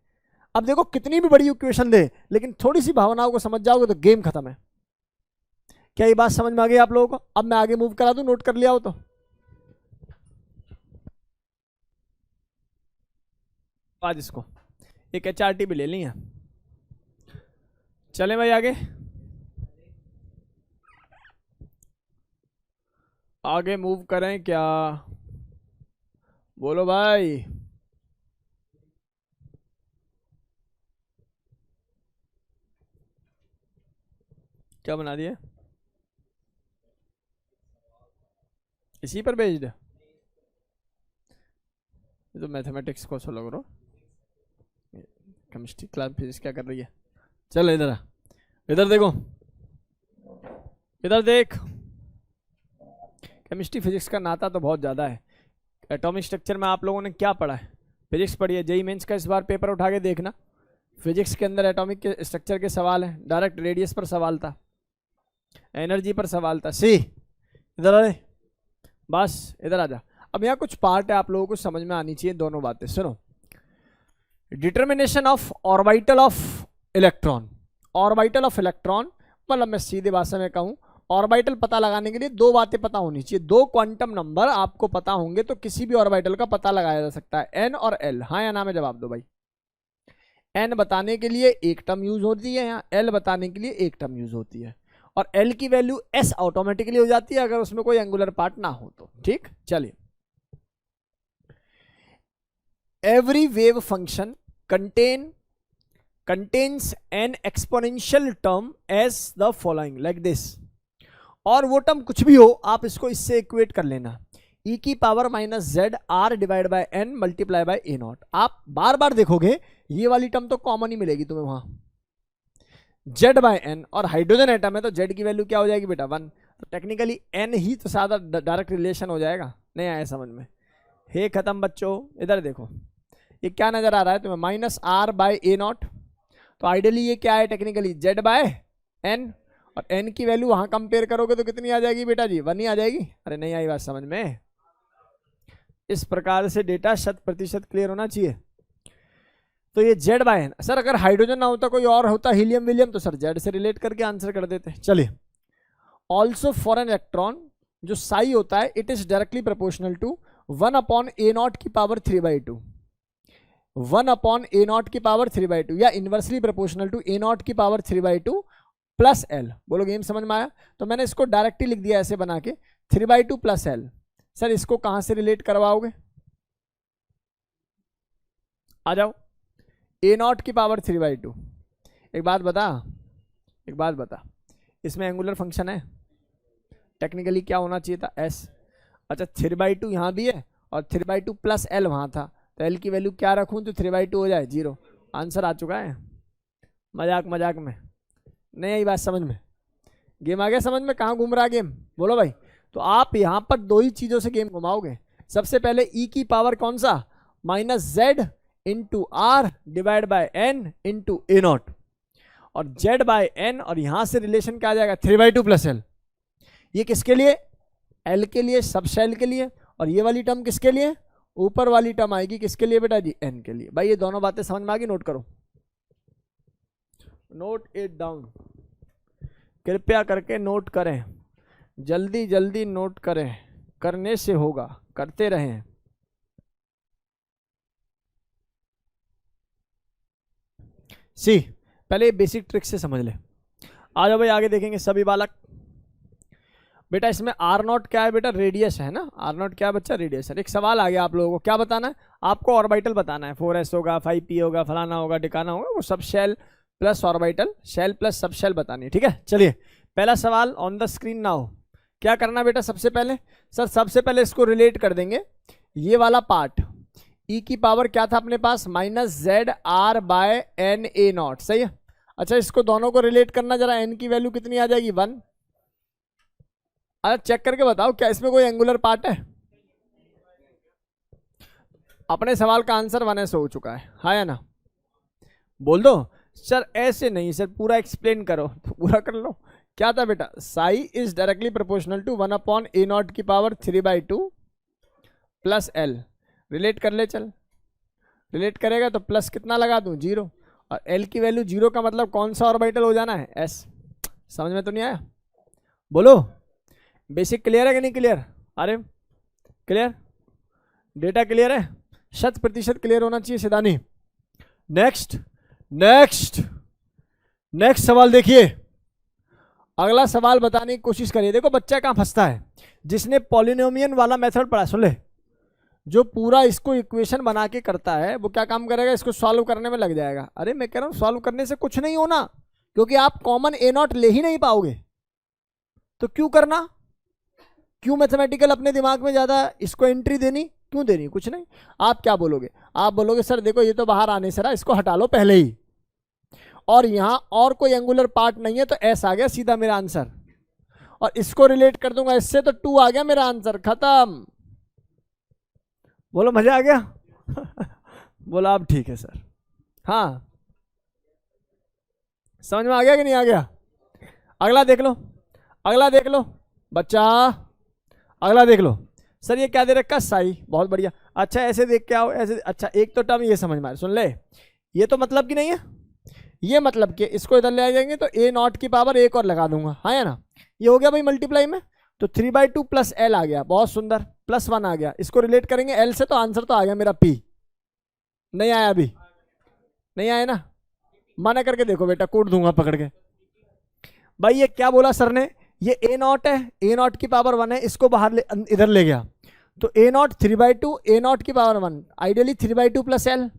अब देखो कितनी भी बड़ी इक्वेशन दे, लेकिन थोड़ी सी भावनाओं को समझ जाओगे तो गेम खत्म है। क्या ये बात समझ में आ गई आप लोगों को? अब मैं आगे मूव करा दूं, नोट कर लिया हो तो। आज इसको एक HRT भी ले ली है। चले भाई आगे, आगे मूव करें क्या? बोलो भाई। क्या बना दिया? इसी पर बेस्ड? ये तो मैथमेटिक्स को सोलो करो, केमिस्ट्री क्लास फिजिक्स क्या कर रही है। चल इधर आ, इधर देखो, इधर देख। केमिस्ट्री फिजिक्स का नाता तो बहुत ज़्यादा है। एटॉमिक स्ट्रक्चर में आप लोगों ने क्या पढ़ा है? फिजिक्स पढ़ी है। जेईई मेंस का इस बार पेपर उठा के देखना, फिजिक्स के अंदर एटॉमिक के स्ट्रक्चर के सवाल हैं, डायरेक्ट रेडियस पर सवाल था, एनर्जी पर सवाल था। सी इधर आ, बस इधर आ जा। अब यहाँ कुछ पार्ट है आप लोगों को समझ में आनी चाहिए, दोनों बातें सुनो। Determination of orbital of electron. Orbital of electron मतलब मैं सीधे भाषा में कहूँ, ऑर्बिटल पता लगाने के लिए दो बातें पता होनी चाहिए। दो क्वांटम नंबर आपको पता होंगे तो किसी भी ऑर्बिटल का पता लगाया जा सकता है, एन और एल। हाँ या ना में जवाब दो भाई। एन बताने के लिए एक टर्म यूज होती है यहाँ, एल बताने के लिए एक टर्म यूज होती है, और एल की वैल्यू एस ऑटोमेटिकली हो जाती है अगर उसमें कोई एंगुलर पार्ट ना हो तो। ठीक, चलिए। Every wave function contains an exponential term as the following, like this। और वो टर्म कुछ भी हो आप इसको इससे इक्वेट कर लेना, e की power minus z r divide by n multiply by a nought. आप बार बार देखोगे ये वाली टर्म तो कॉमन ही मिलेगी तुम्हें वहां, जेड बाय एन। और हाइड्रोजन एटम है तो जेड की वैल्यू क्या हो जाएगी बेटा 1, तो टेक्निकली एन ही तो सादा डायरेक्ट रिलेशन हो जाएगा। नहीं आया समझ में? हे खत्म बच्चों। इधर देखो ये क्या नजर आ रहा है तुम्हें, minus r by a nought. तो आइडियली ये क्या है टेक्निकली, जेड बाय एन, और एन की वैल्यू वहां कंपेयर करोगे तो कितनी आ जाएगी बेटा जी, 1 ही आ जाएगी। अरे नहीं आई बात समझ में? इस प्रकार से डेटा 100% क्लियर होना चाहिए। तो ये जेड बाय एन। सर अगर हाइड्रोजन ना होता कोई और होता, हीलियम विलियम, तो सर जेड से रिलेट करके आंसर कर देते। चलिए। ऑल्सो फॉर एन इलेक्ट्रॉन जो साई होता है, it is directly proportional to 1/a0 की पावर 3/2। 1/a0 की पावर 3/2 या इनवर्सली प्रोपोर्शनल टू a0 की पावर 3/2 प्लस एल। बोलो गेम समझ में आया? तो मैंने इसको डायरेक्टली लिख दिया ऐसे बना के, 3/2 प्लस एल। सर इसको कहां से रिलेट करवाओगे? आ जाओ, a0 की पावर 3/2। एक बात बता, इसमें एंगुलर फंक्शन है, टेक्निकली क्या होना चाहिए था, एस। अच्छा 3/2 यहां भी है और 3/2 प्लस एल वहां था, तो एल की वैल्यू क्या रखूं तो 3/2 हो जाए 0। आंसर आ चुका है। मजाक में नहीं आई बात समझ में? गेम आ गया समझ में? कहाँ घूम रहा गेम बोलो भाई। तो आप यहाँ पर दो ही चीजों से गेम घुमाओगे। सबसे पहले ई की पावर कौन सा, minus z into r divide by n into a nought, और जेड बाय एन, और यहां से रिलेशन क्या आ जाएगा 3/2 प्लस एल। ये किसके लिए? एल के लिए, सब शेल के लिए। और ये वाली टर्म किसके लिए? ऊपर वाली टर्म आएगी किसके लिए बेटा जी, एन के लिए। भाई ये दोनों बातें समझ में आ गई? नोट करो, नोट इट डाउन, कृपया करके नोट करें, जल्दी जल्दी नोट करें, करने से होगा, करते रहें। सी पहले बेसिक ट्रिक से समझ ले। आ जाओ भाई आगे देखेंगे सभी बालक। बेटा इसमें R0 क्या है बेटा, रेडियस है ना। R0 क्या बच्चा, रेडियस है। एक सवाल आ गया आप लोगों को, क्या बताना है आपको? ऑर्बिटल बताना है। 4s होगा, 5p होगा, फलाना होगा, टिकाना होगा, वो subshell plus orbital, shell plus subshell बतानी है। ठीक है, चलिए पहला सवाल ऑन द स्क्रीन नाउ। क्या करना बेटा, सबसे पहले सर सबसे पहले इसको रिलेट कर देंगे, ये वाला पार्ट ई की पावर क्या था अपने पास, minus z r by n a nought, सही है। अच्छा इसको दोनों को रिलेट करना, जरा एन की वैल्यू कितनी आ जाएगी 1। अरे चेक करके बताओ क्या इसमें कोई एंगुलर पार्ट है? अपने सवाल का आंसर 1s हो चुका है, हाँ या ना? बोल दो सर। ऐसे नहीं सर, पूरा एक्सप्लेन करो तो पूरा कर लो। क्या था बेटा, psi is directly proportional to 1/a0 की पावर 3/2 प्लस एल। रिलेट कर ले, चल रिलेट करेगा तो प्लस कितना लगा दूं 0, और एल की वैल्यू 0 का मतलब कौन सा ऑर्बिटल हो जाना है, एस। समझ में तो नहीं आया? बोलो बेसिक क्लियर है कि नहीं क्लियर? अरे क्लियर, डेटा क्लियर है, 100% क्लियर होना चाहिए सिदानी। नेक्स्ट नेक्स्ट नेक्स्ट सवाल देखिए। अगला सवाल बताने की कोशिश करिए। देखो बच्चा कहाँ फंसता है, जिसने पॉलिनोमियन वाला मेथड पढ़ा, सुन ले, जो पूरा इसको इक्वेशन बना के करता है वो क्या काम करेगा, इसको सॉल्व करने में लग जाएगा। अरे मैं कह रहा हूं सॉल्व करने से कुछ नहीं होना, क्योंकि आप कॉमन a0 ले ही नहीं पाओगे, तो क्यों करना, क्यों मैथमेटिकल अपने दिमाग में ज्यादा इसको एंट्री देनी। क्यों दे रही है? कुछ नहीं। आप क्या बोलोगे? आप बोलोगे सर देखो ये तो बाहर आने से रहा, इसको हटा लो पहले ही, और यहाँ और कोई एंगुलर पार्ट नहीं है तो एस आ गया सीधा मेरा आंसर, और इसको रिलेट कर दूंगा इससे तो 2 आ गया मेरा आंसर, खत्म। बोलो मजा आ गया? बोला आप ठीक है सर। हाँ समझ में आ गया कि नहीं आ गया? अगला देख लो, अगला देख लो बच्चा, अगला देख लो। सर ये क्या दे रखा? साई, बहुत बढ़िया। अच्छा ऐसे देख के आओ, ऐसे। अच्छा एक तो टर्म ये समझ में आ, सुन ले, ये तो मतलब कि नहीं है, ये मतलब कि इसको इधर ले आ जाएंगे तो ए नॉट की पावर एक और लगा दूंगा, हाँ या ना? ये हो गया भाई मल्टीप्लाई में, तो 3/2 प्लस एल आ गया, बहुत सुंदर, +1 आ गया। इसको रिलेट करेंगे एल से तो आंसर तो आ गया मेरा पी। नहीं आया अभी? नहीं आया ना? मना करके देखो बेटा, कूट दूंगा पकड़ के। भाई ये क्या बोला सर ने? ये ए नॉट है, ए नॉट की पावर 1 है, इसको बाहर इधर ले गया तो ए नॉट 3/2, ए नॉट की power 1, ideally 3/2 plus L,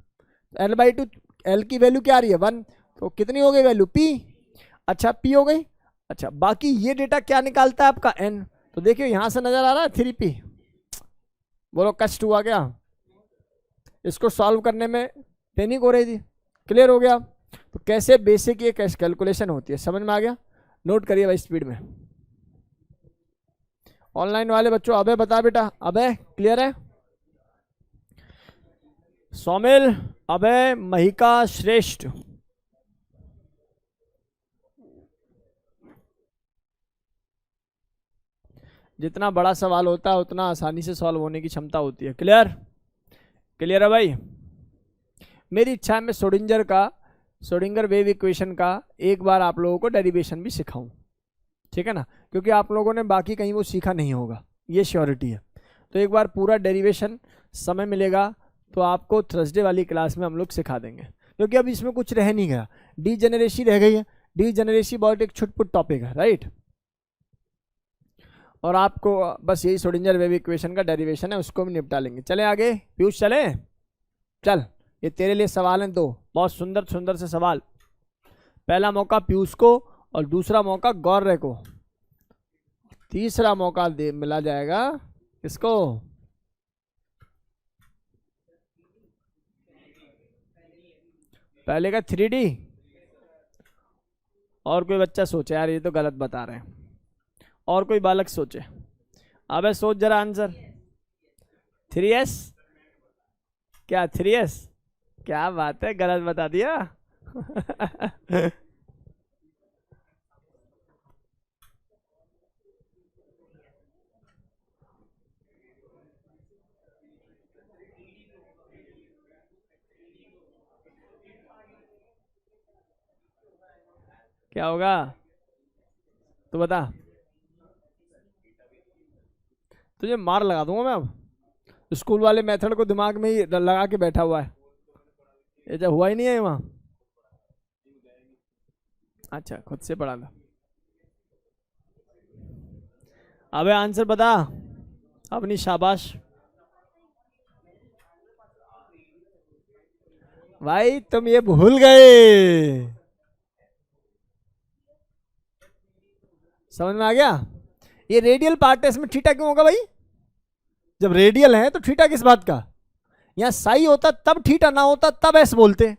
L/2, L की वैल्यू क्या आ रही है? 1, तो कितनी हो गई वैल्यू? पी। अच्छा पी हो गई। अच्छा बाकी ये डेटा क्या निकालता है आपका? एन। तो देखियो यहां से नजर आ रहा है 3p। बोलो कष्ट हुआ क्या? इसको सॉल्व करने में पैनिक हो रही थी। क्लियर हो गया? तो कैसे बेसिक ये कैश कैलकुलेशन होती है, समझ में आ गया? नोट करिए भाई स्पीड में। ऑनलाइन वाले बच्चों अबे बता बेटा, अबे क्लियर है? सौमिल, अबे, महिका, श्रेष्ठ। जितना बड़ा सवाल होता है उतना आसानी से सॉल्व होने की क्षमता होती है। क्लियर? क्लियर है भाई? मेरी इच्छा है मैं श्रोडिंगर वेव इक्वेशन का एक बार आप लोगों को डेरिवेशन भी सिखाऊं, ठीक है ना? क्योंकि आप लोगों ने बाकी कहीं वो सीखा नहीं होगा, ये श्योरिटी है। तो एक बार पूरा डेरिवेशन समय मिलेगा तो आपको थर्सडे वाली क्लास में हम लोग सिखा देंगे, क्योंकि अब इसमें कुछ रह नहीं गया, डीजेनरेसी रह गई है। डीजेनरेसी बहुत एक छुटपुट टॉपिक है, राइट? और आपको बस यही श्रोडिंगर वेव इक्वेशन का डेरिवेशन है, उसको भी निपटा लेंगे। चले आगे पीयूष, चले? चल ये तेरे लिए सवाल हैं दो, बहुत सुंदर सुंदर से सवाल। पहला मौका पीयूष को और दूसरा मौका गौरव को, तीसरा मौका मिला जाएगा किसको? पहले का 3D। और कोई बच्चा सोचे, यार ये तो गलत बता रहे हैं, और कोई बालक सोचे। अबे सोच जरा आंसर। 3S? क्या 3S? क्या बात है, गलत बता दिया। क्या होगा तो बता, तुझे मार लगा दूंगा मैं अब। स्कूल वाले मेथड को दिमाग में ही लगा के बैठा हुआ है, ये जब हुआ ही नहीं है वहां। अच्छा खुद से पढ़ा ला। अबे आंसर बता अपनी, शाबाश भाई, तुम ये भूल गए। समझ में आ गया? ये रेडियल पार्ट है, इसमें थीटा क्यों होगा भाई? जब रेडियल है तो थीटा किस बात का? यहां साई होता तब थीटा, ना होता तब एस बोलते।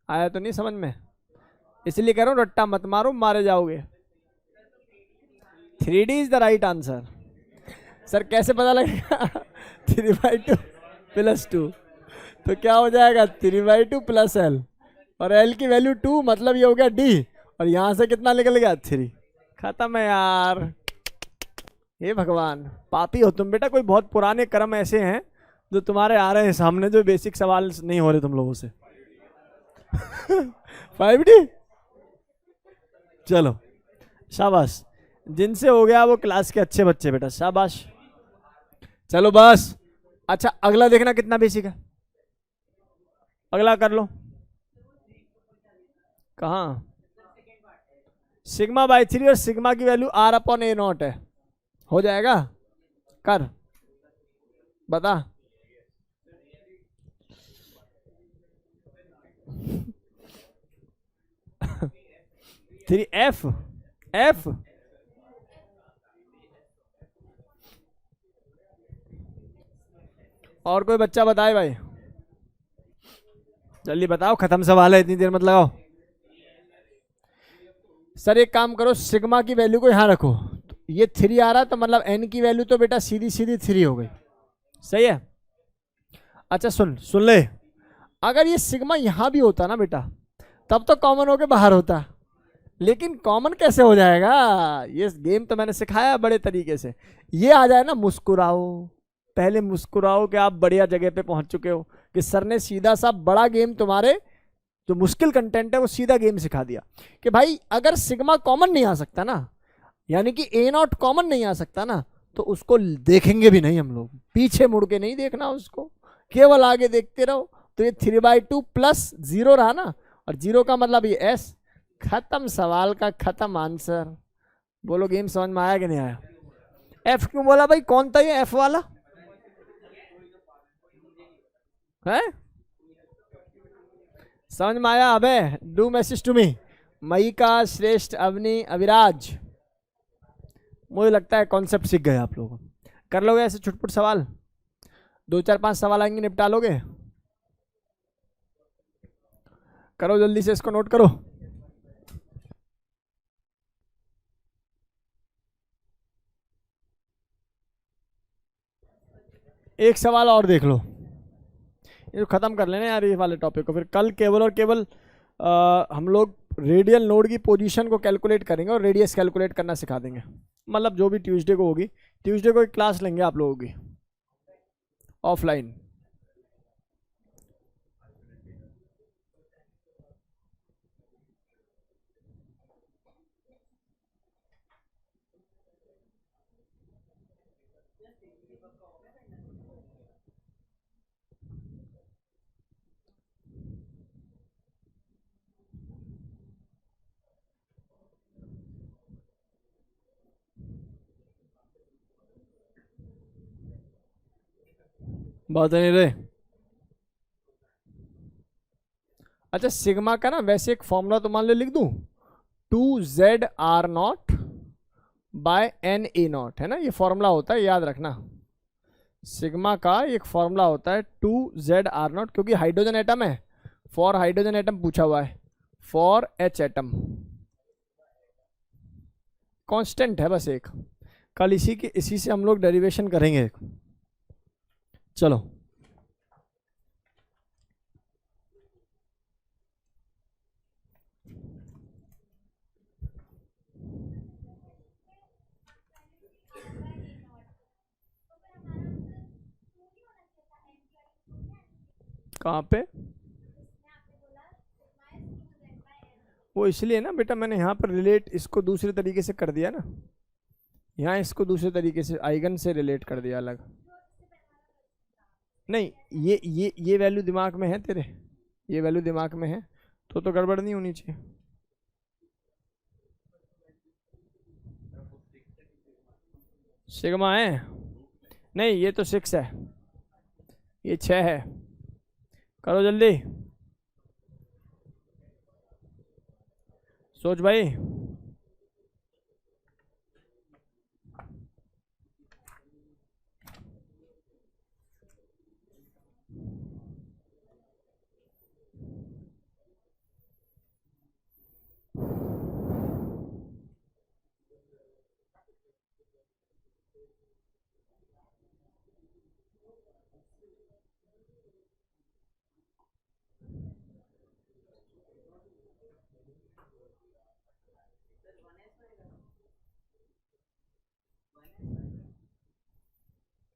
आया तो नहीं समझ में? इसलिए कह रहा हूं रट्टा मत मारो, मारे जाओगे। 3D is the right answer. Sir कैसे पता लगेगा? 3/2 + 2, तो क्या हो जाएगा? 3/2 + L, और L की वैल्यू 2, मतलब ये हो गया D, और यहां से कितना निकल गया? 3। खत्म है यार। हे भगवान, पापी हो तुम बेटा, कोई बहुत पुराने कर्म ऐसे हैं जो तुम्हारे आ रहे हैं सामने, जो बेसिक सवाल नहीं हो रहे तुम लोगों से। 5D? चलो शाबाश, जिनसे हो गया वो क्लास के अच्छे बच्चे बेटा, शाबाश। चलो बस। अच्छा अगला देखना कितना बेसिक है, अगला कर लो। कहाँ? σ/3 और सिग्मा की वैल्यू R/A0 है, हो जाएगा? कर बता। थ्री एफ और कोई बच्चा बताए भाई, जल्दी बताओ, खत्म सवाल है, इतनी देर मत लगाओ। सर एक काम करो, सिग्मा की वैल्यू को यहाँ रखो, तो ये 3 आ रहा तो मतलब एन की वैल्यू तो बेटा सीधी सीधी 3 हो गई, सही है। अच्छा सुन सुन ले, अगर ये सिग्मा यहाँ भी होता ना बेटा, तब तो कॉमन होके बाहर होता, लेकिन कॉमन कैसे हो जाएगा, ये गेम तो मैंने सिखाया बड़े तरीके से। ये आ जाए ना, मुस्कुराओ, पहले मुस्कुराओ कि आप बढ़िया जगह पे पहुंच चुके हो, कि सर ने सीधा सा बड़ा गेम, तुम्हारे जो मुश्किल कंटेंट है वो सीधा गेम सिखा दिया, कि भाई अगर सिग्मा कॉमन नहीं आ सकता ना, यानी कि ए नॉट कॉमन नहीं आ सकता ना, तो उसको देखेंगे भी नहीं हम लोग, पीछे मुड़ के नहीं देखना उसको, केवल आगे देखते रहो। तो ये 3/2 प्लस 0 रहा ना, और 0 का मतलब ये एस, खत्म सवाल का खत्म आंसर। बोलो गेम समझ में आया कि नहीं आया? एफ क्यों बोला भाई, कौन था ये एफ वाला है? समझ में आया? अबे डू मैसेज टू मी, मई का श्रेष्ठ, अवनी, अविराज, मुझे लगता है कॉन्सेप्ट सीख गए आप लोग। कर लोगे ऐसे छुटपुट सवाल, 2 4 5 सवाल आएंगे, निपटा लोगे? करो जल्दी से, इसको नोट करो। एक सवाल और देख लो, ये खत्म कर लेना यार ये वाले टॉपिक को, फिर कल केवल और केवल हम लोग रेडियल नोड की पोजीशन को कैलकुलेट करेंगे और रेडियस कैलकुलेट करना सिखा देंगे, मतलब जो भी ट्यूसडे को होगी, ट्यूसडे को एक क्लास लेंगे आप लोगों की ऑफलाइन। बात नहीं रहे। अच्छा सिग्मा का ना वैसे एक फॉर्मूला तो मान लो लिख दूं, 2ZR0 बाय NA0 है ना, ये फॉर्मूला होता है, याद रखना। सिग्मा का एक फॉर्मूला होता है 2ZR0, क्योंकि हाइड्रोजन एटम है, फॉर हाइड्रोजन एटम पूछा हुआ है, फॉर H एटम कांस्टेंट है बस एक। कल इसी से हम लोग डेरिवेशन करेंगे। चलो कहाँ पे, वो इसलिए ना बेटा मैंने यहाँ पर रिलेट इसको दूसरे तरीके से कर दिया ना, यहाँ इसको दूसरे तरीके से आइगन से रिलेट कर दिया अलग। नहीं ये वैल्यू दिमाग में है तेरे, ये वैल्यू दिमाग में है तो गड़बड़ नहीं होनी चाहिए। सिग्मा है, नहीं ये तो 6 है, ये 6 है। करो जल्दी, सोच भाई।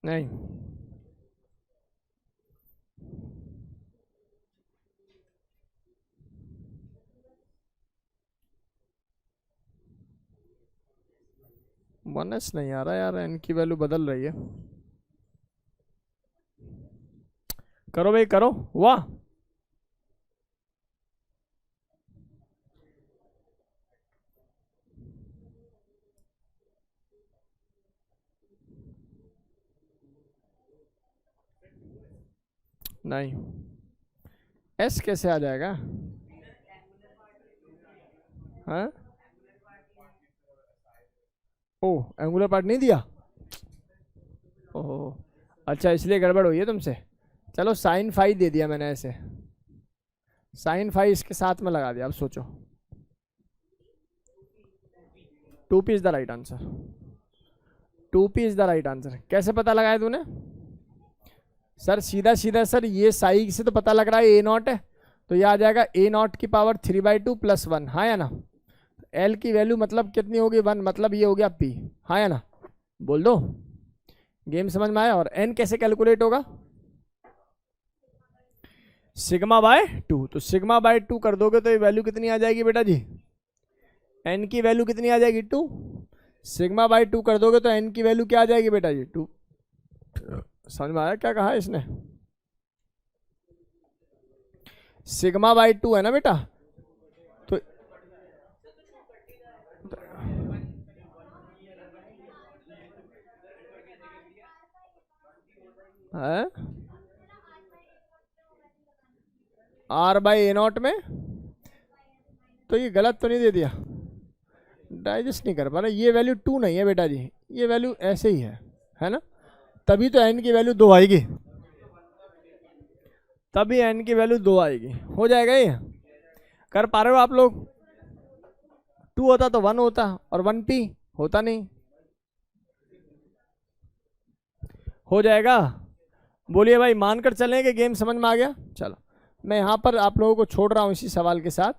नहीं बोनस नहीं आ रहा यार, इनकी वैल्यू बदल रही है। करो भाई करो, वाह नहीं, एस कैसे आ जाएगा? हाँ ओ एंगुलर पार्ट नहीं दिया, ओह अच्छा इसलिए गड़बड़ हुई है तुमसे। चलो साइन फाई दे दिया मैंने ऐसे, साइन फाई इसके साथ में लगा दिया। अब सोचो 2p is the right answer. 2p is the right answer. कैसे पता लगाया तूने? सर सीधा सीधा सर, ये साई से तो पता लग रहा है ए नॉट है, तो ये आ जाएगा ए नॉट की पावर 3/2 + 1, हाँ या ना। एल की वैल्यू मतलब कितनी होगी 1, मतलब ये हो गया पी, हाँ या ना। बोल दो, गेम समझ में आया। और एन कैसे कैलकुलेट होगा? σ/2। तो σ/2 कर दोगे तो ये वैल्यू कितनी आ जाएगी बेटा जी? एन की वैल्यू कितनी आ जाएगी? 2। σ/2 कर दोगे तो एन की वैल्यू क्या आ जाएगी बेटा जी? 2। समझ में आया क्या कहा इसने? σ/2 है ना बेटा, तो है r/a0 में, तो ये गलत तो नहीं दे दिया? डाइजेस्ट नहीं कर पा रहा। ये वैल्यू 2 नहीं है बेटा जी, ये वैल्यू ऐसे ही है ना। तभी तो एन की वैल्यू 2 आएगी, तभी एन की वैल्यू 2 आएगी। हो जाएगा ये? कर पा रहे हो आप लोग? 2 होता तो 1 होता, और 1p होता नहीं। हो जाएगा? बोलिए भाई, मानकर चलें कि गेम समझ में आ गया? चलो मैं यहाँ पर आप लोगों को छोड़ रहा हूँ इसी सवाल के साथ।